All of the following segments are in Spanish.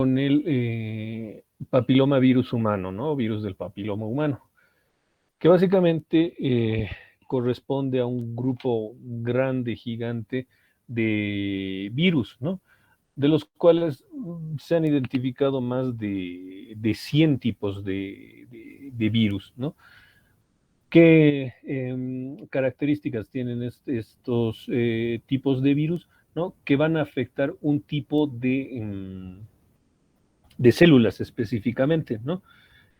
con el papilomavirus humano, ¿no? Virus del papiloma humano, que básicamente corresponde a un grupo grande, gigante de virus, ¿no? De los cuales se han identificado más de 100 tipos de virus, ¿no? ¿Qué características tienen estos tipos de virus, ¿no? Que van a afectar un tipo de células específicamente, ¿no?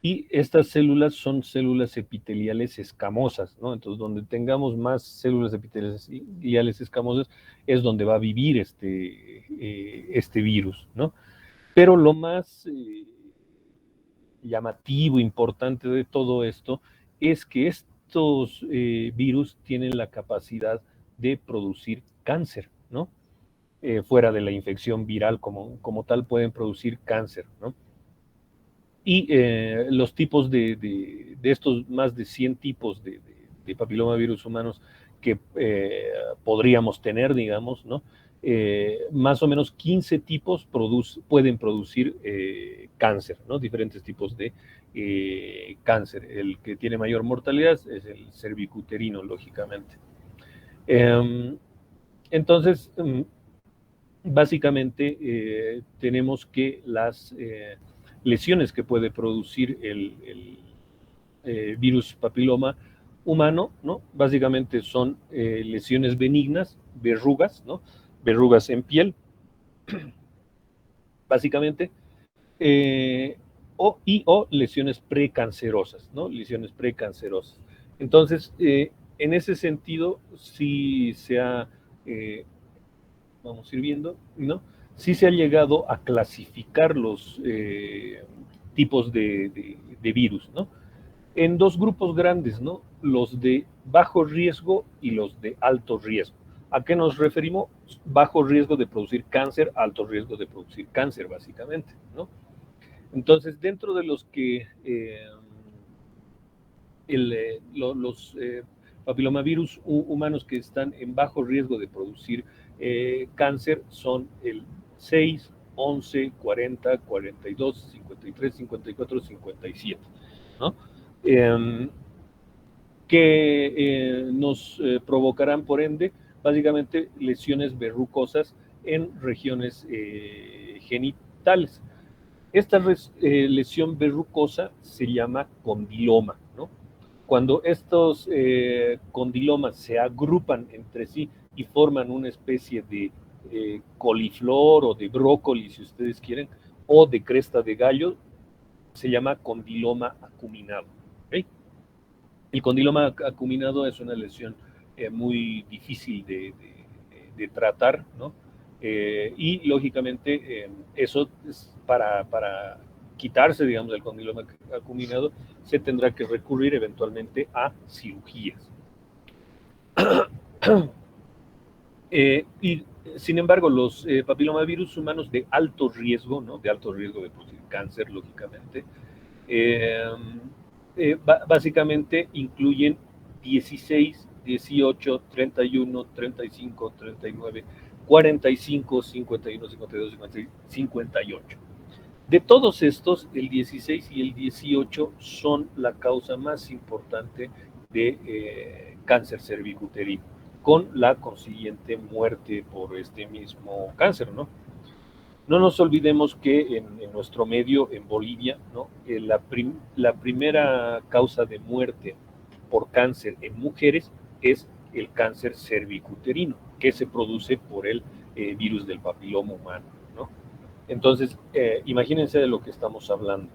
Y estas células son células epiteliales escamosas, ¿no? Entonces, donde tengamos más células epiteliales escamosas es donde va a vivir este virus, ¿no? Pero lo más llamativo, importante de todo esto, es que estos virus tienen la capacidad de producir cáncer, ¿no? Fuera de la infección viral como tal, pueden producir cáncer, ¿no? Y los tipos de estos más de 100 tipos de papilomavirus humanos que podríamos tener, digamos, ¿no? Más o menos 15 tipos pueden producir cáncer, ¿no? Diferentes tipos de cáncer. El que tiene mayor mortalidad es el cervicuterino, lógicamente. Entonces, básicamente tenemos que las lesiones que puede producir el virus papiloma humano, ¿no? Básicamente son lesiones benignas, verrugas, ¿no? Verrugas en piel, básicamente, eh, o lesiones precancerosas, ¿no? Lesiones precancerosas. Entonces, en ese sentido, sí se ha, vamos a ir viendo, ¿no? Sí se ha llegado a clasificar los tipos de virus, ¿no? En dos grupos grandes, ¿no? Los de bajo riesgo y los de alto riesgo. ¿A qué nos referimos? Bajo riesgo de producir cáncer, alto riesgo de producir cáncer, básicamente, ¿no? Entonces, dentro de los que los papilomavirus humanos que están en bajo riesgo de producir cáncer son el 6, 11, 40, 42, 53, 54, 57, ¿no? Que nos provocarán, por ende, básicamente lesiones verrucosas en regiones genitales. Esta lesión verrucosa se llama condiloma, ¿no? Cuando estos condilomas se agrupan entre sí y forman una especie de coliflor o de brócoli, si ustedes quieren, o de cresta de gallo, se llama condiloma acuminado. ¿Okay? El condiloma acuminado es una lesión muy difícil de tratar, ¿no? Y lógicamente eso es para quitarse, digamos, del condiloma acuminado, se tendrá que recurrir eventualmente a cirugías. Y sin embargo, los papilomavirus humanos de alto riesgo, ¿no? De alto riesgo de producir cáncer, lógicamente, eh, básicamente incluyen 16, 18, 31, 35, 39, 45, 51, 52, 58. De todos estos, el 16 y el 18 son la causa más importante de cáncer cervicuterino, con la consiguiente muerte por este mismo cáncer, ¿no? No nos olvidemos que en nuestro medio, en Bolivia, ¿no? La primera causa de muerte por cáncer en mujeres es el cáncer cervicuterino, que se produce por el virus del papiloma humano, ¿no? Entonces, imagínense de lo que estamos hablando.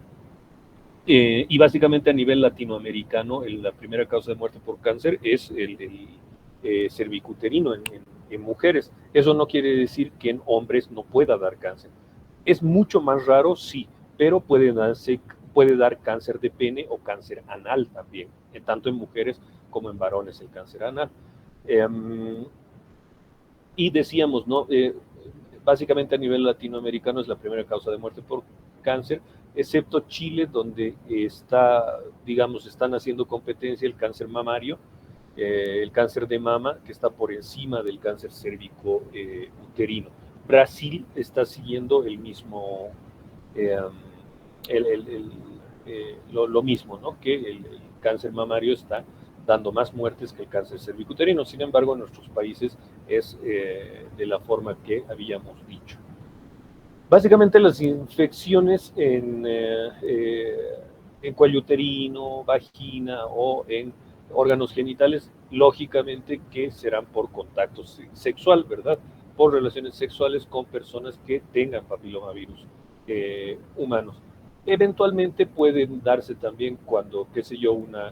Y básicamente a nivel latinoamericano, la primera causa de muerte por cáncer es el cervicuterino en mujeres. Eso no quiere decir que en hombres no pueda dar cáncer. Es mucho más raro, sí, pero puede dar cáncer de pene o cáncer anal también, tanto en mujeres como en varones el cáncer anal. Y decíamos, ¿no? Básicamente a nivel latinoamericano es la primera causa de muerte por cáncer, excepto Chile, donde digamos, están haciendo competencia el cáncer mamario, el cáncer de mama, que está por encima del cáncer cérvico uterino. Brasil está siguiendo eh, lo mismo, ¿no? Que el cáncer mamario está dando más muertes que el cáncer cervicuterino. Sin embargo, en nuestros países es de la forma que habíamos dicho. Básicamente las infecciones en cuello uterino, vagina o en órganos genitales, lógicamente que serán por contacto sexual, ¿verdad? Por relaciones sexuales con personas que tengan papilomavirus humanos. Eventualmente pueden darse también cuando, qué sé yo, una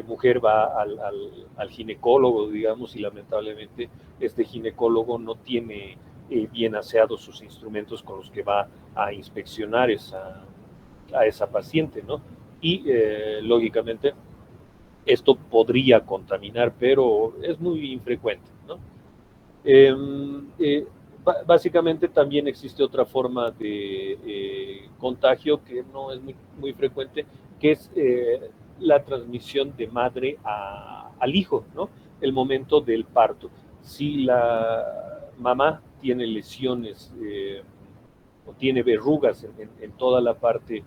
mujer va al ginecólogo, digamos, y lamentablemente este ginecólogo no tiene bien aseados sus instrumentos con los que va a inspeccionar a esa paciente, ¿no? Y lógicamente esto podría contaminar, pero es muy infrecuente, ¿no? Eh, eh, básicamente también existe otra forma de contagio que no es muy frecuente, que es la transmisión de madre al hijo, ¿no? El momento del parto. Si la mamá tiene lesiones o tiene verrugas en toda la parte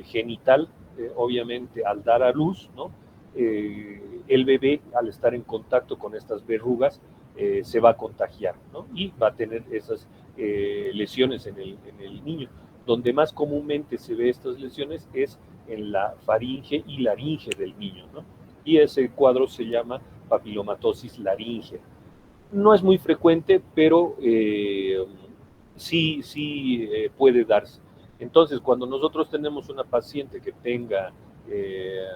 genital, obviamente al dar a luz, ¿no? El bebé al estar en contacto con estas verrugas se va a contagiar, ¿no? Y va a tener esas lesiones en el niño. Donde más comúnmente se ve estas lesiones es en la faringe y laringe del niño, ¿no? Y ese cuadro se llama papilomatosis laringea. No es muy frecuente, pero sí puede darse. Entonces, cuando nosotros tenemos una paciente que tenga eh,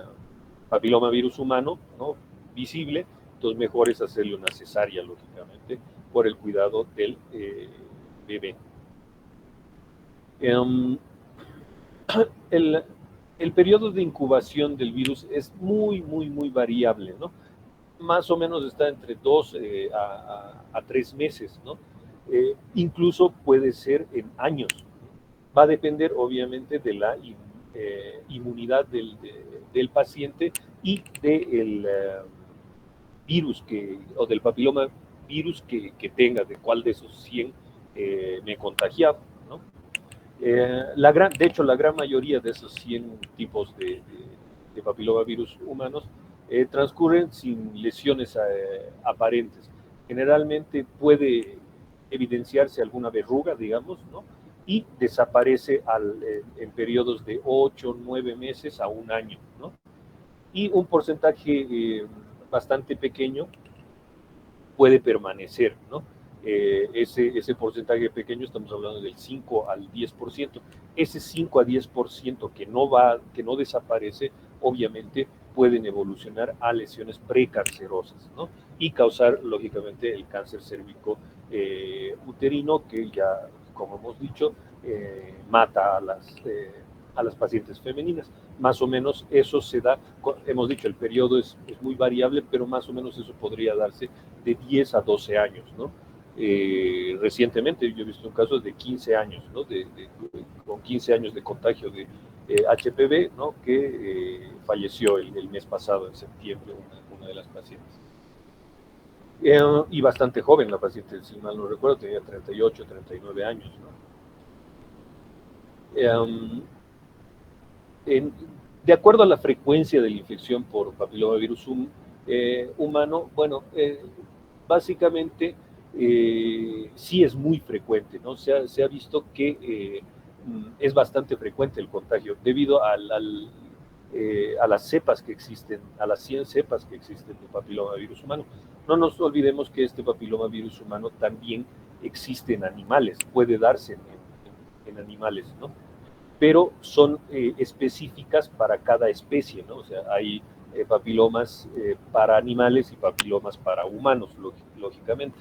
papilomavirus humano, ¿no? Visible, entonces mejor es hacerle una cesárea, lógicamente, por el cuidado del bebé. Um, el, el periodo de incubación del virus es muy variable, ¿no? Más o menos está entre 2 a 3 meses, ¿no? Incluso puede ser en años. Va a depender, obviamente, de la inmunidad del paciente y del virus o del papiloma virus tenga, de cuál de esos 100 me he contagiado, ¿no? De hecho, la gran mayoría de esos 100 tipos de papilomavirus humanos transcurren sin lesiones aparentes. Generalmente puede evidenciarse alguna verruga, digamos, ¿no? Y desaparece en periodos de 8, 9 meses a un año, ¿no? Y un porcentaje bastante pequeño puede permanecer, ¿no? Ese porcentaje pequeño, estamos hablando del 5 al 10%. Ese 5 a 10% que no desaparece, obviamente pueden evolucionar a lesiones precancerosas, ¿no? Y causar, lógicamente, el cáncer cérvico uterino, que ya, como hemos dicho, mata a las pacientes femeninas. Más o menos eso se da, hemos dicho, el periodo es muy variable, pero más o menos eso podría darse de 10 a 12 años, ¿no? Recientemente yo he visto un caso de 15 años, ¿no? Con 15 años de contagio de HPV, ¿no? Que falleció el mes pasado, en septiembre, una de las pacientes. Y bastante joven la paciente, si mal no recuerdo, tenía 38, 39 años, ¿no? En, de acuerdo a la frecuencia de la infección por papilomavirus humano, bueno, básicamente sí es muy frecuente, ¿no? Se ha visto que es bastante frecuente el contagio debido a las cepas que existen, a las 100 cepas que existen de papilomavirus humano. No nos olvidemos que este papilomavirus humano también existe en animales, puede darse en animales, ¿no? Pero son específicas para cada especie, ¿no? O sea, hay papilomas para animales y papilomas para humanos, lógicamente.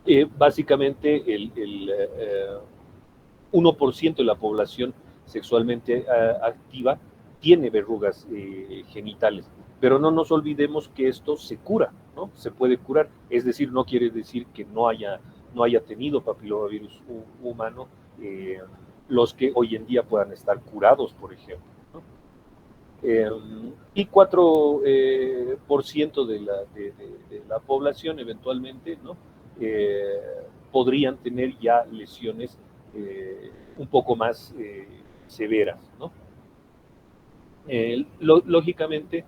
Eh, básicamente, el 1% de la población sexualmente activa tiene verrugas genitales, pero no nos olvidemos que esto se cura, ¿no? Se puede curar, es decir, no quiere decir que no haya tenido papilomavirus humano los que hoy en día puedan estar curados, por ejemplo, ¿no? Y 4% de la población eventualmente, ¿no? podrían tener ya lesiones un poco más severas, ¿no? Lógicamente,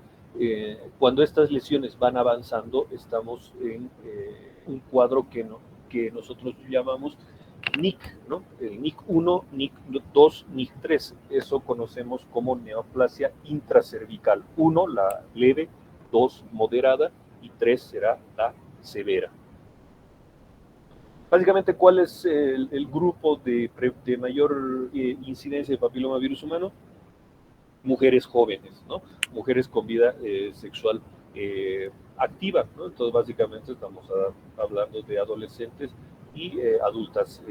cuando estas lesiones van avanzando, estamos en un cuadro que nosotros llamamos NIC, ¿no? El NIC 1, NIC 2, NIC 3. Eso conocemos como neoplasia intracervical. 1, la leve, 2, moderada, y 3 será la severa. Básicamente, ¿cuál es el grupo de mayor incidencia de papilomavirus humano? Mujeres jóvenes, ¿no? Mujeres con vida sexual activa, ¿no? Entonces, básicamente estamos hablando de adolescentes y adultas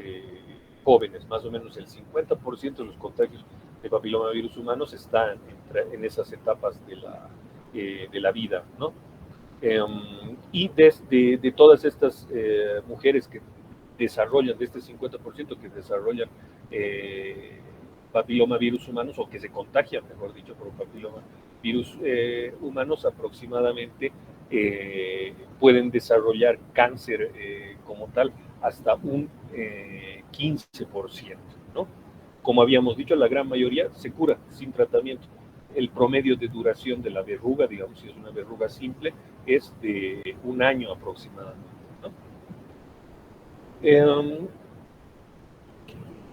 jóvenes. Más o menos el 50% de los contagios de papilomavirus humanos están en esas etapas de la vida, ¿no? Y de todas estas mujeres que desarrollan, de este 50% que desarrollan papilomavirus humanos, o que se contagian, mejor dicho, por papilomavirus humanos, aproximadamente pueden desarrollar cáncer como tal hasta un 15%, ¿no? Como habíamos dicho, la gran mayoría se cura sin tratamiento. El promedio de duración de la verruga, digamos, si es una verruga simple, es de un año aproximadamente, ¿no?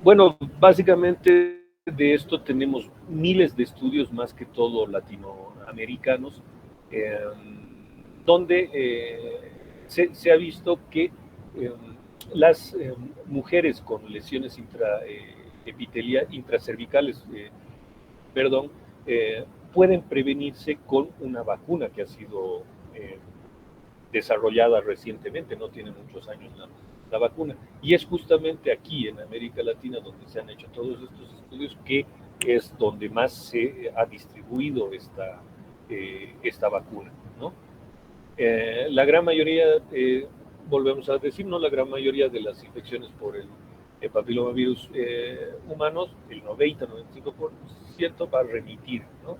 Bueno, básicamente de esto tenemos miles de estudios, más que todo latinoamericanos, donde se ha visto que las mujeres con lesiones intracervicales, perdón, pueden prevenirse con una vacuna que ha sido desarrollada recientemente, no tiene muchos años la vacuna. Y es justamente aquí en América Latina donde se han hecho todos estos estudios, que es donde más se ha distribuido esta vacuna, ¿no? La gran mayoría, volvemos a decir, ¿no? La gran mayoría de las infecciones por el papilomavirus humanos, el 90-95% va a remitir, ¿no?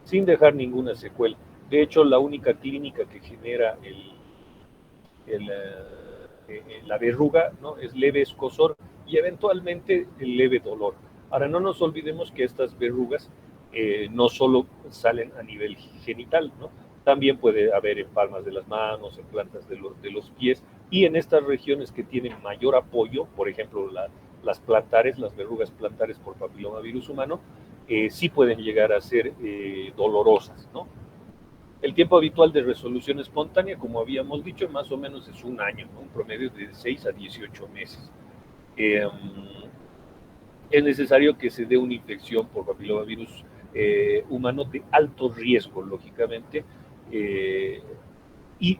Sin dejar ninguna secuela. De hecho, la única clínica que genera la verruga, ¿no? Es leve escozor y eventualmente el leve dolor. Ahora, no nos olvidemos que estas verrugas no solo salen a nivel genital, ¿no? También puede haber en palmas de las manos, en plantas de los pies, y en estas regiones que tienen mayor apoyo, por ejemplo, las plantares, las verrugas plantares por papilomavirus humano, sí pueden llegar a ser dolorosas, ¿no? El tiempo habitual de resolución espontánea, como habíamos dicho, más o menos es un año, ¿no? Un promedio de 6 a 18 meses. Es necesario que se dé una infección por papilomavirus humano de alto riesgo, lógicamente, y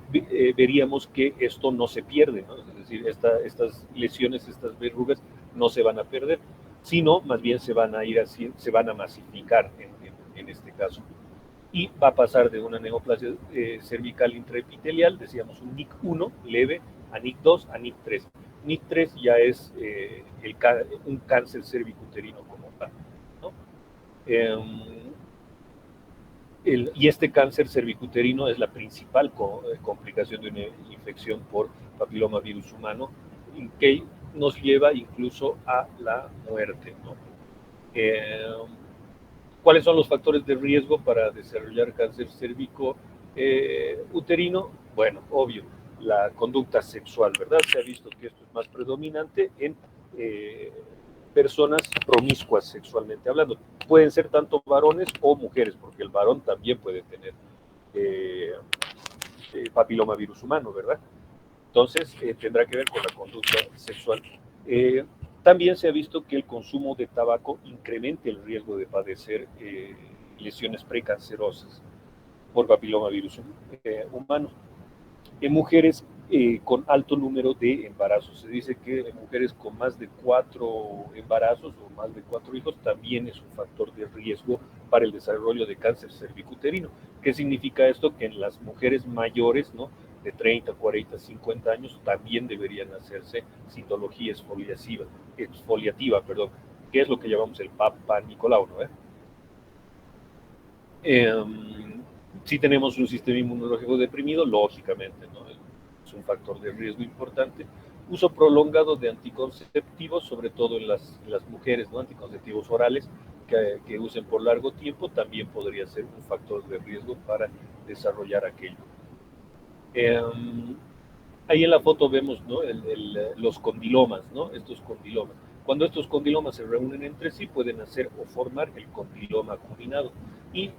veríamos que esto no se pierde, ¿no? Es decir, estas lesiones, estas verrugas no se van a perder, sino más bien se van a ir así, se van a masificar en este caso. Y va a pasar de una neoplasia cervical intraepitelial, decíamos un NIC 1 leve, a NIC 2, a NIC 3. NIC 3 ya es un cáncer cervicuterino como tal, ¿no? Y este cáncer cervicuterino es la principal complicación de una infección por papilomavirus humano, que nos lleva incluso a la muerte, ¿no? ¿Cuáles son los factores de riesgo para desarrollar cáncer cérvico uterino? Bueno, obvio, la conducta sexual, ¿verdad? Se ha visto que esto es más predominante en personas promiscuas sexualmente hablando. Pueden ser tanto varones o mujeres, porque el varón también puede tener papilomavirus humano, ¿verdad? Entonces, tendrá que ver con la conducta sexual. También se ha visto que el consumo de tabaco incrementa el riesgo de padecer lesiones precancerosas por papilomavirus humano. En mujeres con alto número de embarazos, se dice que en mujeres con más de 4 embarazos o más de 4 hijos también es un factor de riesgo para el desarrollo de cáncer cervicuterino. ¿Qué significa esto? Que en las mujeres mayores, ¿no?, de 30, 40, 50 años, también deberían hacerse citología exfoliativa, perdón, que es lo que llamamos el Papa Nicolau, ¿no? Si tenemos un sistema inmunológico deprimido, lógicamente, ¿no?, es un factor de riesgo importante. Uso prolongado de anticonceptivos, sobre todo en las mujeres, ¿no? Anticonceptivos orales que usen por largo tiempo, también podría ser un factor de riesgo para desarrollar aquello. Eh, Ahí en la foto vemos, ¿no? Los condilomas, ¿no? Estos condilomas. Cuando estos condilomas se reúnen entre sí, pueden hacer o formar el condiloma acuminado y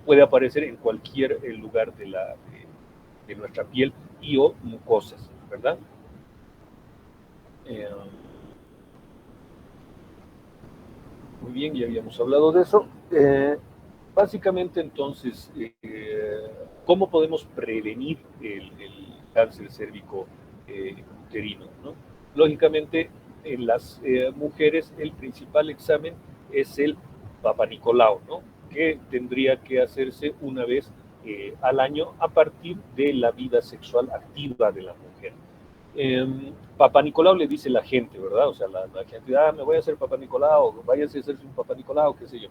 puede aparecer en cualquier lugar de nuestra piel y o mucosas, ¿verdad? Eh, Muy bien, ya habíamos hablado de eso. Básicamente, entonces, ¿cómo podemos prevenir el cáncer cérvico uterino, ¿no? Lógicamente, en las mujeres el principal examen es el Papa Nicolau, ¿no? Que tendría que hacerse una vez al año a partir de la vida sexual activa de la mujer. Papá Nicolau le dice la gente, ¿verdad? O sea, la gente, me voy a hacer Papá Nicolau, váyase a hacerse un Papá Nicolau, qué sé yo.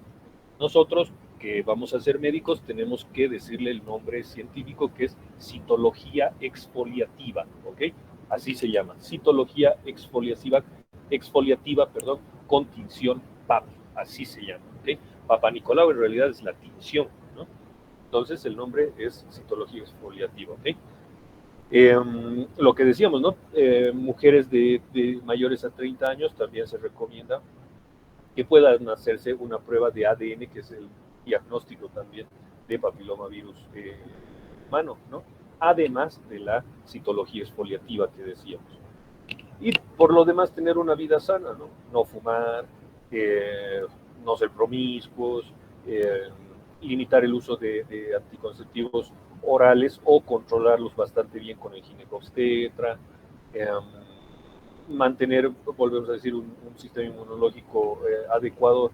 Nosotros, que vamos a ser médicos, tenemos que decirle el nombre científico, que es citología exfoliativa, ¿ok? Así se llama, citología exfoliativa, perdón, con tinción PAP, así se llama, ¿ok? Papá Nicolau en realidad es la tinción, ¿no? Entonces el nombre es citología exfoliativa, ¿ok? Lo que decíamos, ¿no? Mujeres de mayores a 30 años también se recomienda que puedan hacerse una prueba de ADN, que es el diagnóstico también de papilomavirus humano, ¿no? Además de la citología exfoliativa que decíamos. Y por lo demás, tener una vida sana, ¿no? No fumar, eh, no ser promiscuos, eh, limitar el uso de anticonceptivos orales o controlarlos bastante bien con el ginecobstetra, eh, mantener, volvemos a decir, un sistema inmunológico adecuado,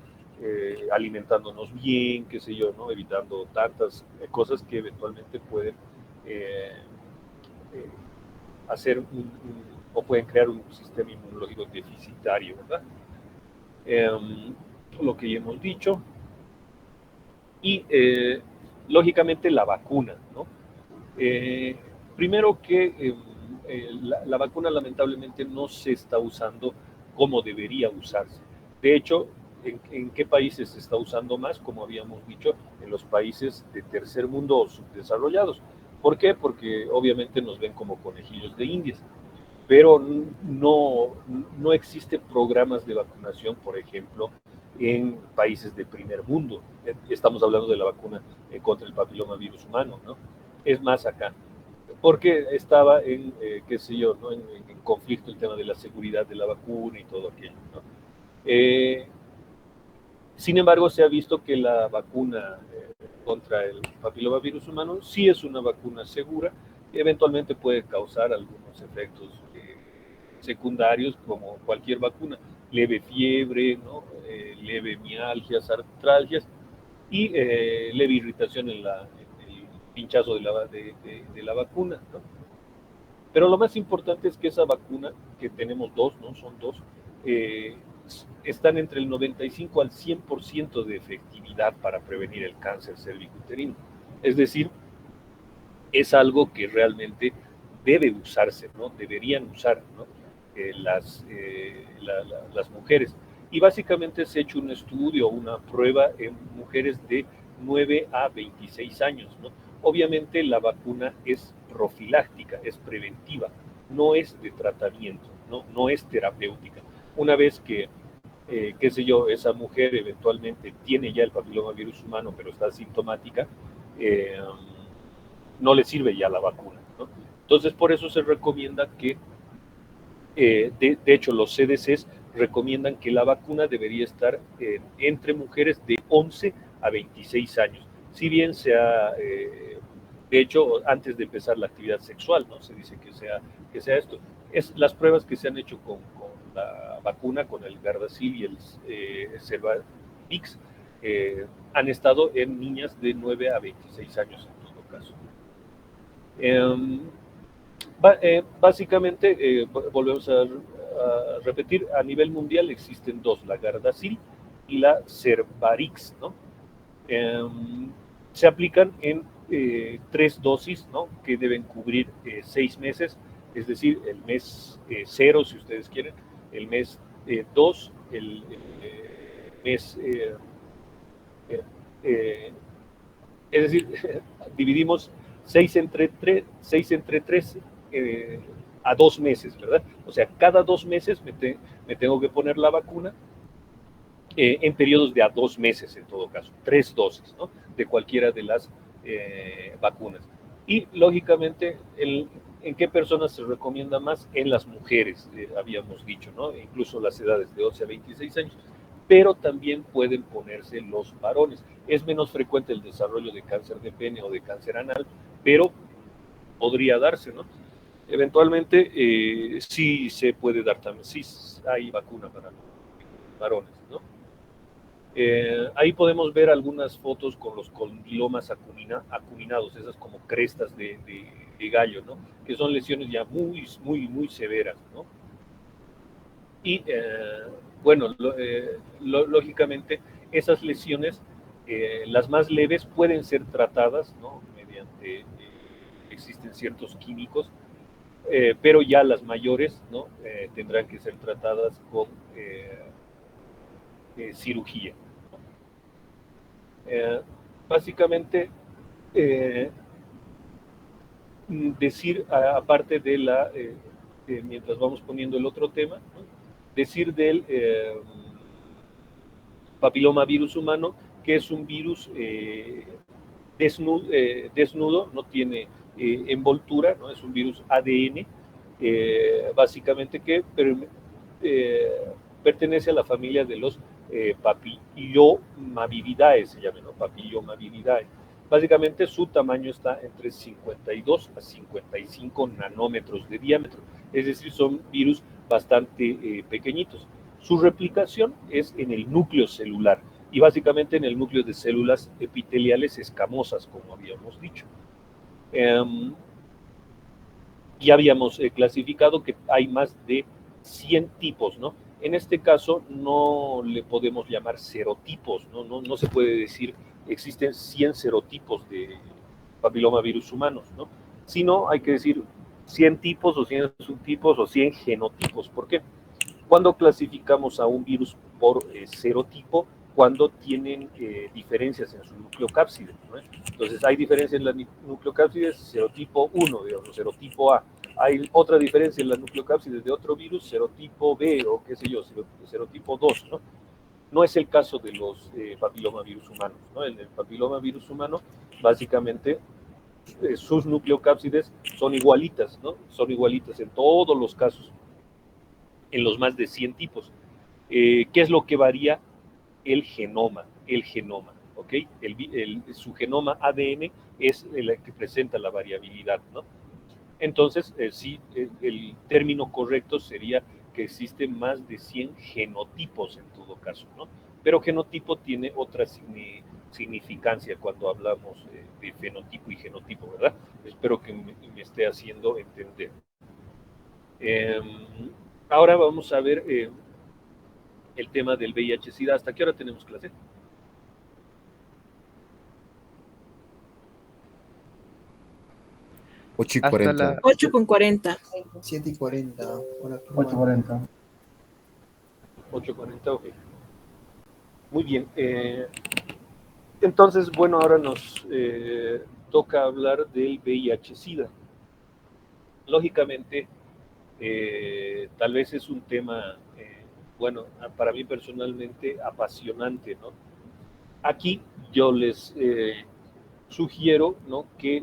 alimentándonos bien, qué sé yo, ¿no? Evitando tantas cosas que eventualmente pueden eh, eh, hacer o pueden crear un sistema inmunológico deficitario, ¿verdad? Lo que ya hemos dicho. Y lógicamente la vacuna, ¿no? Eh, Primero que la vacuna lamentablemente no se está usando como debería usarse. De hecho, ¿en qué países se está usando más? Como habíamos dicho, en los países de tercer mundo o subdesarrollados. ¿Por qué? Porque obviamente nos ven como conejillos de indias, pero no existe programas de vacunación, por ejemplo, en países de primer mundo. Estamos hablando de la vacuna contra el papilomavirus humano, ¿no? Es más acá, porque estaba qué sé yo, ¿no? En conflicto el tema de la seguridad de la vacuna y todo aquello, ¿no? Sin embargo, se ha visto que la vacuna contra el papilomavirus humano sí es una vacuna segura, eventualmente puede causar algunos efectos secundarios como cualquier vacuna, leve fiebre, ¿no? Leve mialgias, artralgias y leve irritación en el pinchazo de la vacuna, ¿no? Pero lo más importante es que esa vacuna, que tenemos dos, ¿no? Son dos, eh, están entre el 95 al 100% de efectividad para prevenir el cáncer cervicuterino. Es decir, es algo que realmente debe usarse, ¿no? Deberían usar, ¿no? Las mujeres. Y básicamente se ha hecho un estudio, una prueba en mujeres de 9 a 26 años, ¿no? Obviamente la vacuna es profiláctica, es preventiva, no es de tratamiento, no es terapéutica. Una vez que, qué sé yo, esa mujer eventualmente tiene ya el papilomavirus humano, pero está asintomática, eh, no le sirve ya la vacuna, ¿no? Entonces, por eso se recomienda que, de hecho, los CDCs recomiendan que la vacuna debería estar entre mujeres de 11 a 26 años. Si bien sea, de hecho, antes de empezar la actividad sexual, ¿no? Se dice que sea esto. Es las pruebas que se han hecho con la vacuna, con el Gardasil y el Cervarix, han estado en niñas de 9 a 26 años en todo caso. Básicamente, volvemos a repetir, a nivel mundial existen dos, la Gardasil y la Cervarix, ¿no? Eh, Se aplican en tres dosis, ¿no? Que deben cubrir 6 meses es decir, el mes 0, si ustedes quieren, el mes 2, el mes, es decir, dividimos 6 entre 3, 6 entre 3 a 2 meses, ¿verdad? O sea, cada 2 meses me tengo que poner la vacuna en periodos de a 2 meses, en todo caso, 3 dosis, ¿no? De cualquiera de las vacunas. Y, lógicamente, ¿en qué personas se recomienda más? En las mujeres, habíamos dicho, ¿no? Incluso las edades de 11 a 26 años, pero también pueden ponerse los varones. Es menos frecuente el desarrollo de cáncer de pene o de cáncer anal, pero podría darse, ¿no? Eventualmente sí se puede dar también, sí hay vacuna para los varones, ¿no? Ahí podemos ver algunas fotos con los condilomas acuminados, esas como crestas de gallo, ¿no? Que son lesiones ya muy severas, ¿no? Y bueno, lógicamente esas lesiones, las más leves pueden ser tratadas, ¿no? Mediante, existen ciertos químicos, pero ya las mayores, ¿no? Tendrán que ser tratadas con cirugía. Básicamente, decir, aparte de mientras vamos poniendo el otro tema, ¿no? Decir del papilomavirus humano, que es un virus desnudo, no tiene envoltura, ¿no? Es un virus ADN, básicamente que pertenece a la familia de los Papillomaviridae, se llama, ¿no? Papillomaviridae. Básicamente su tamaño está entre 52 a 55 nanómetros de diámetro, es decir, son virus bastante pequeñitos. Su replicación es en el núcleo celular y básicamente en el núcleo de células epiteliales escamosas, como habíamos dicho. Ya habíamos clasificado que hay más de 100 tipos, ¿no? En este caso no le podemos llamar serotipos, ¿no? No se puede decir existen 100 serotipos de papilomavirus humanos, ¿no? Sino hay que decir 100 tipos o 100 subtipos o 100 genotipos. ¿Por qué? Cuando clasificamos a un virus por serotipo, cuando tienen diferencias en su nucleocápside, ¿no? Entonces hay diferencias en la nucleocápside, serotipo 1, digamos, serotipo A. Hay otra diferencia en la nucleocápside de otro virus, serotipo B o qué sé yo, serotipo 2, ¿no? No es el caso de los papilomavirus humanos, ¿no? En el papilomavirus humano, básicamente, sus nucleocápsides son igualitas, ¿no? Son igualitas en todos los casos, en los más de 100 tipos. ¿Qué es lo que varía? El genoma, ¿ok? Su genoma ADN es el que presenta la variabilidad, ¿no? Entonces, sí, el término correcto sería que existen más de 100 genotipos en todo caso, ¿no? Pero genotipo tiene otra significancia cuando hablamos de fenotipo y genotipo, ¿verdad? Espero que me esté haciendo entender. Ahora vamos a ver el tema del VIH-Sida. ¿Hasta qué hora tenemos clase? Ocho y Hasta 40. la 8:40. 7:40. 8:40. 8:40, ok. Muy bien. Entonces, bueno, ahora nos toca hablar del VIH-Sida. Lógicamente, tal vez es un tema, bueno, para mí personalmente apasionante, ¿no? Aquí yo les sugiero, ¿no? Que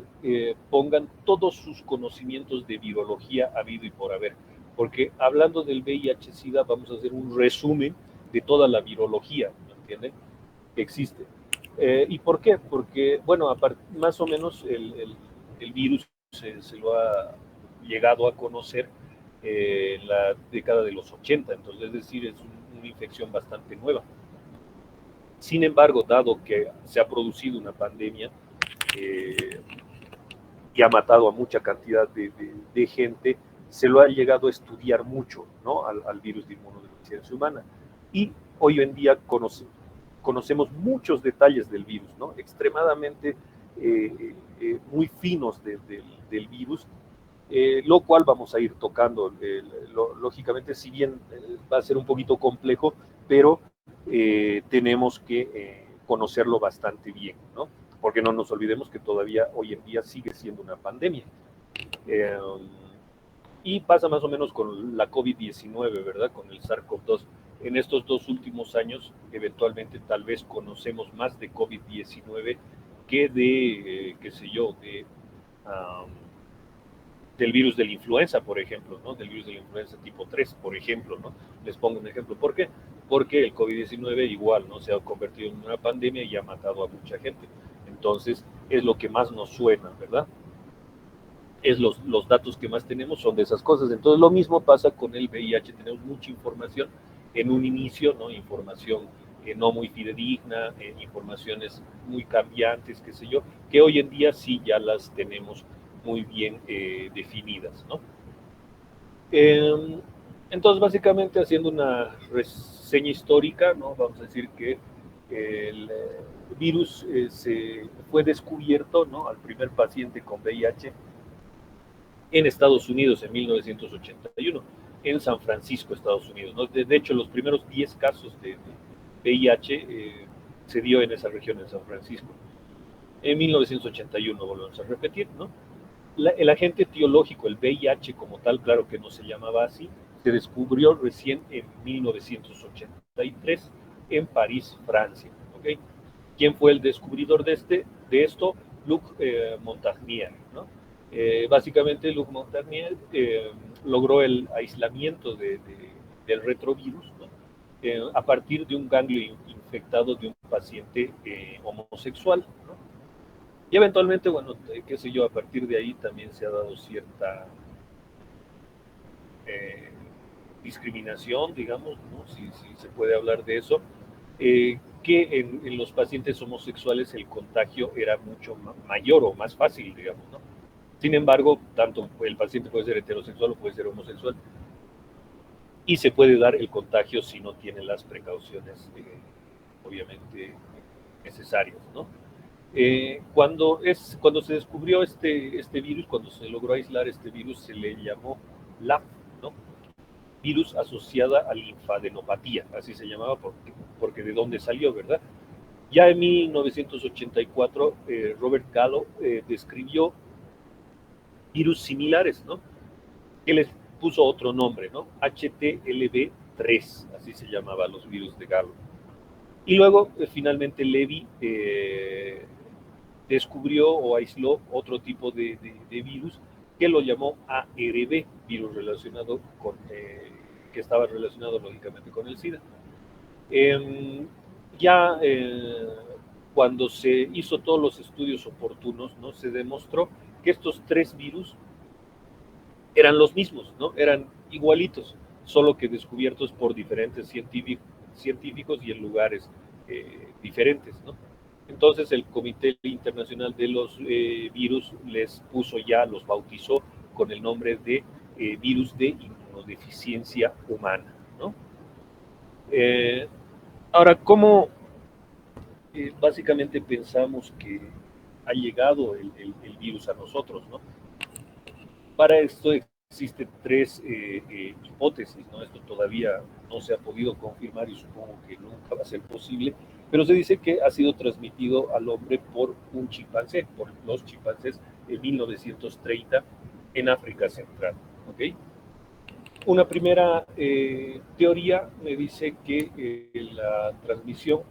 pongan todos sus conocimientos de virología habido y por haber, porque hablando del VIH-Sida vamos a hacer un resumen de toda la virología, ¿me entienden? Que existe. ¿Y por qué? Porque, bueno, más o menos el virus se lo ha llegado a conocer en la década de los 80, entonces es decir, es una infección bastante nueva. Sin embargo, dado que se ha producido una pandemia y ha matado a mucha cantidad de gente, se lo ha llegado a estudiar mucho, ¿no? Al virus de inmunodeficiencia humana. Y hoy en día conocemos muchos detalles del virus, ¿no? Extremadamente muy finos del virus, lo cual vamos a ir tocando, lógicamente, si bien va a ser un poquito complejo, pero tenemos que conocerlo bastante bien, ¿no? Porque no nos olvidemos que todavía hoy en día sigue siendo una pandemia. Eh, y pasa más o menos con la COVID-19, ¿verdad? Con el SARS-CoV-2. En estos 2 últimos años, eventualmente, tal vez conocemos más de COVID-19 que de, qué sé yo, del virus de la influenza, por ejemplo, ¿no? Del virus de la influenza tipo 3, por ejemplo, ¿no? Les pongo un ejemplo. ¿Por qué? Porque el COVID-19 igual, ¿no? Se ha convertido en una pandemia y ha matado a mucha gente. Entonces, es lo que más nos suena, ¿verdad? Es los datos que más tenemos son de esas cosas. Entonces, lo mismo pasa con el VIH. Tenemos mucha información en un inicio, ¿no? Información no muy fidedigna, informaciones muy cambiantes, qué sé yo, que hoy en día sí ya las tenemos muy bien definidas, ¿no? Entonces, básicamente, haciendo una reseña histórica, ¿no? Vamos a decir que el virus se fue descubierto, ¿no? Al primer paciente con VIH en Estados Unidos en 1981, en San Francisco, Estados Unidos, ¿no? De hecho, los primeros 10 casos de VIH se dio en esa región, en San Francisco. En 1981, volvemos a repetir, ¿no? El agente etiológico, el VIH como tal, claro que no se llamaba así, se descubrió recién en 1983 en París, Francia. ¿Okay? ¿Quién fue el descubridor de esto? Luc Montagnier. ¿No? Básicamente, Luc Montagnier logró el aislamiento del retrovirus, ¿no? A partir de un ganglio infectado de un paciente homosexual. ¿No? Y eventualmente, bueno, qué sé yo, a partir de ahí también se ha dado cierta eh, discriminación, digamos, ¿no? Si se puede hablar de eso, que en los pacientes homosexuales el contagio era mucho mayor o más fácil, digamos, ¿no? Sin embargo, tanto el paciente puede ser heterosexual o puede ser homosexual, y se puede dar el contagio si no tiene las precauciones, obviamente, necesarias, ¿no? Cuando se descubrió este virus, cuando se logró aislar este virus, se le llamó LAP, ¿no? Virus asociada a linfadenopatía, así se llamaba porque de dónde salió, ¿verdad? Ya en 1984, Robert Gallo describió virus similares, ¿no? Que les puso otro nombre, ¿no? HTLV3, así se llamaban los virus de Gallo. Y luego, finalmente, Levy descubrió o aisló otro tipo de virus que lo llamó ARV, virus relacionado con, que estaba relacionado lógicamente con el SIDA. Ya cuando se hizo todos los estudios oportunos, ¿no? Se demostró que estos 3 virus eran los mismos, ¿no? Eran igualitos, solo que descubiertos por diferentes científicos y en lugares diferentes, ¿no? Entonces el Comité Internacional de los Virus les puso ya, los bautizó con el nombre de virus de inmunodeficiencia humana, ¿no? Ahora, ¿cómo básicamente pensamos que ha llegado el virus a nosotros, ¿no? Para esto existen 3 hipótesis, ¿no? Esto todavía no se ha podido confirmar y supongo que nunca va a ser posible, pero se dice que ha sido transmitido al hombre por un chimpancé, por los chimpancés en 1930 en África Central, ¿ok? Una primera teoría me dice que la transmisión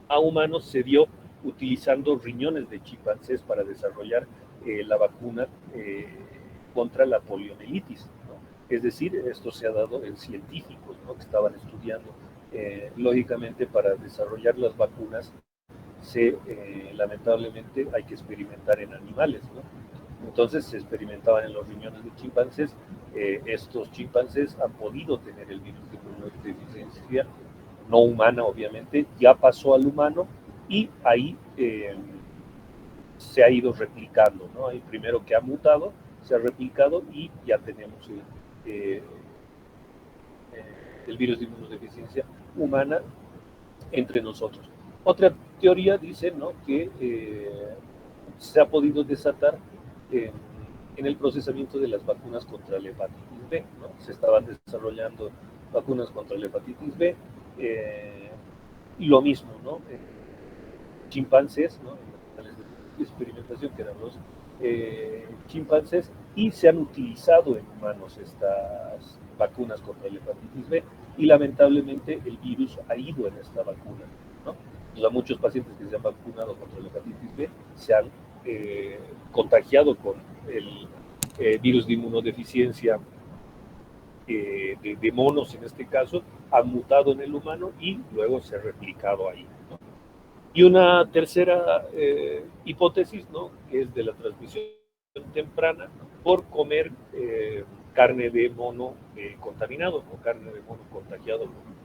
a humanos se dio utilizando riñones de chimpancés para desarrollar la vacuna contra la poliomielitis, ¿no? Es decir, esto se ha dado en científicos, ¿no? Que estaban estudiando. Lógicamente, para desarrollar las vacunas, lamentablemente hay que experimentar en animales, ¿no? Entonces se experimentaban en los riñones de chimpancés. Estos chimpancés han podido tener el virus de inmunodeficiencia no humana, obviamente, ya pasó al humano y ahí se ha ido replicando, ¿no? Ahí primero que ha mutado, se ha replicado y ya tenemos el virus de inmunodeficiencia humana entre nosotros. Otra teoría dice, ¿no? Que se ha podido desatar en el procesamiento de las vacunas contra la hepatitis B, ¿no? Se estaban desarrollando vacunas contra la hepatitis B, y lo mismo, ¿no? Chimpancés, ¿no? De experimentación que eran los chimpancés, y se han utilizado en humanos estas vacunas contra la hepatitis B, y lamentablemente el virus ha ido en esta vacuna, ¿no? O sea, muchos pacientes que se han vacunado contra la hepatitis B se han contagiado con el virus de inmunodeficiencia de monos en este caso, han mutado en el humano y luego se ha replicado ahí, ¿no? Y una tercera hipótesis, ¿no? Que es de la transmisión temprana, ¿no? Por comer carne de mono contaminado o carne de mono contagiado con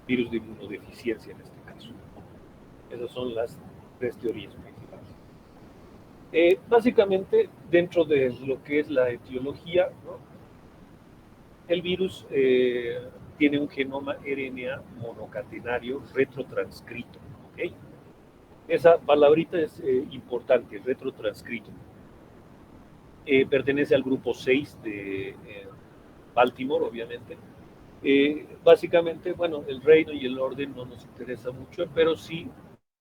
virus de inmunodeficiencia en este caso. Esas son las tres teorías principales. Básicamente, dentro de lo que es la etiología, ¿no? El virus tiene un genoma RNA monocatenario retrotranscrito, ¿ok? Esa palabrita es importante, retrotranscrito. Pertenece al grupo 6 de Baltimore, obviamente. Básicamente, bueno, el reino y el orden no nos interesa mucho, pero sí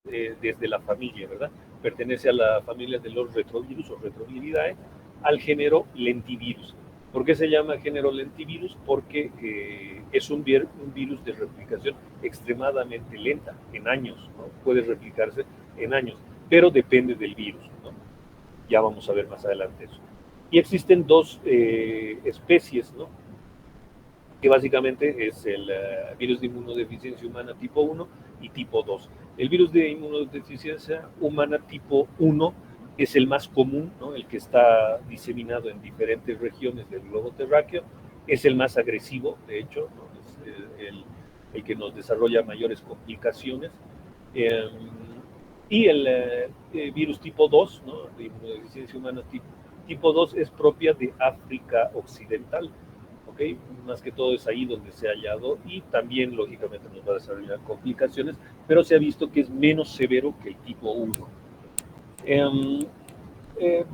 desde la familia, ¿verdad? Pertenece a la familia de los retrovirus o retroviridae, al género lentivirus. ¿Por qué se llama género lentivirus? Porque es un virus de replicación extremadamente lenta, en años, ¿no? Puede replicarse en años, pero depende del virus, ¿no? Ya vamos a ver más adelante eso. Y existen dos especies, ¿no? Que básicamente es el virus de inmunodeficiencia humana tipo 1 y tipo 2. El virus de inmunodeficiencia humana tipo 1 es el más común, ¿no? El que está diseminado en diferentes regiones del globo terráqueo, es el más agresivo, de hecho, ¿no? Es el que nos desarrolla mayores complicaciones. Y el virus tipo 2, ¿no? De inmunodeficiencia humana tipo 2 es propia de África Occidental. ¿Okay? Más que todo es ahí donde se ha hallado, y también lógicamente nos va a desarrollar complicaciones, pero se ha visto que es menos severo que el tipo 1.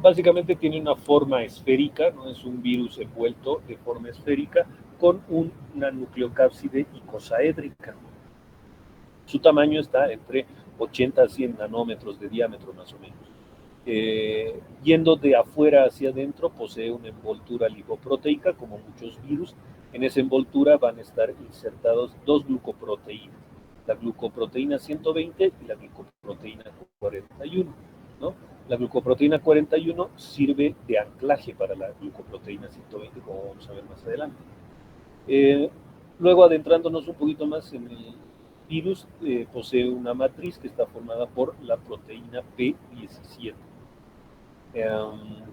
Básicamente tiene una forma esférica, ¿no? Es un virus envuelto de forma esférica con una nucleocápside icosaédrica. Su tamaño está entre 80 a 100 nanómetros de diámetro más o menos. Yendo de afuera hacia adentro, posee una envoltura lipoproteica, como muchos virus. En esa envoltura van a estar insertados dos glucoproteínas, la glucoproteína 120 y la glucoproteína 41, ¿no? La glucoproteína 41 sirve de anclaje para la glucoproteína 120, como vamos a ver más adelante. Luego, adentrándonos un poquito más en el virus, posee una matriz que está formada por la proteína P17.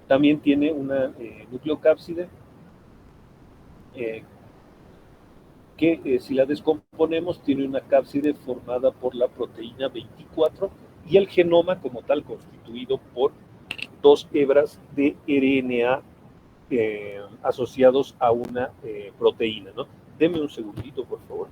También tiene una nucleocápside que si la descomponemos tiene una cápside formada por la proteína 24 y el genoma como tal constituido por dos hebras de RNA asociados a una proteína, ¿no? Deme un segundito, por favor.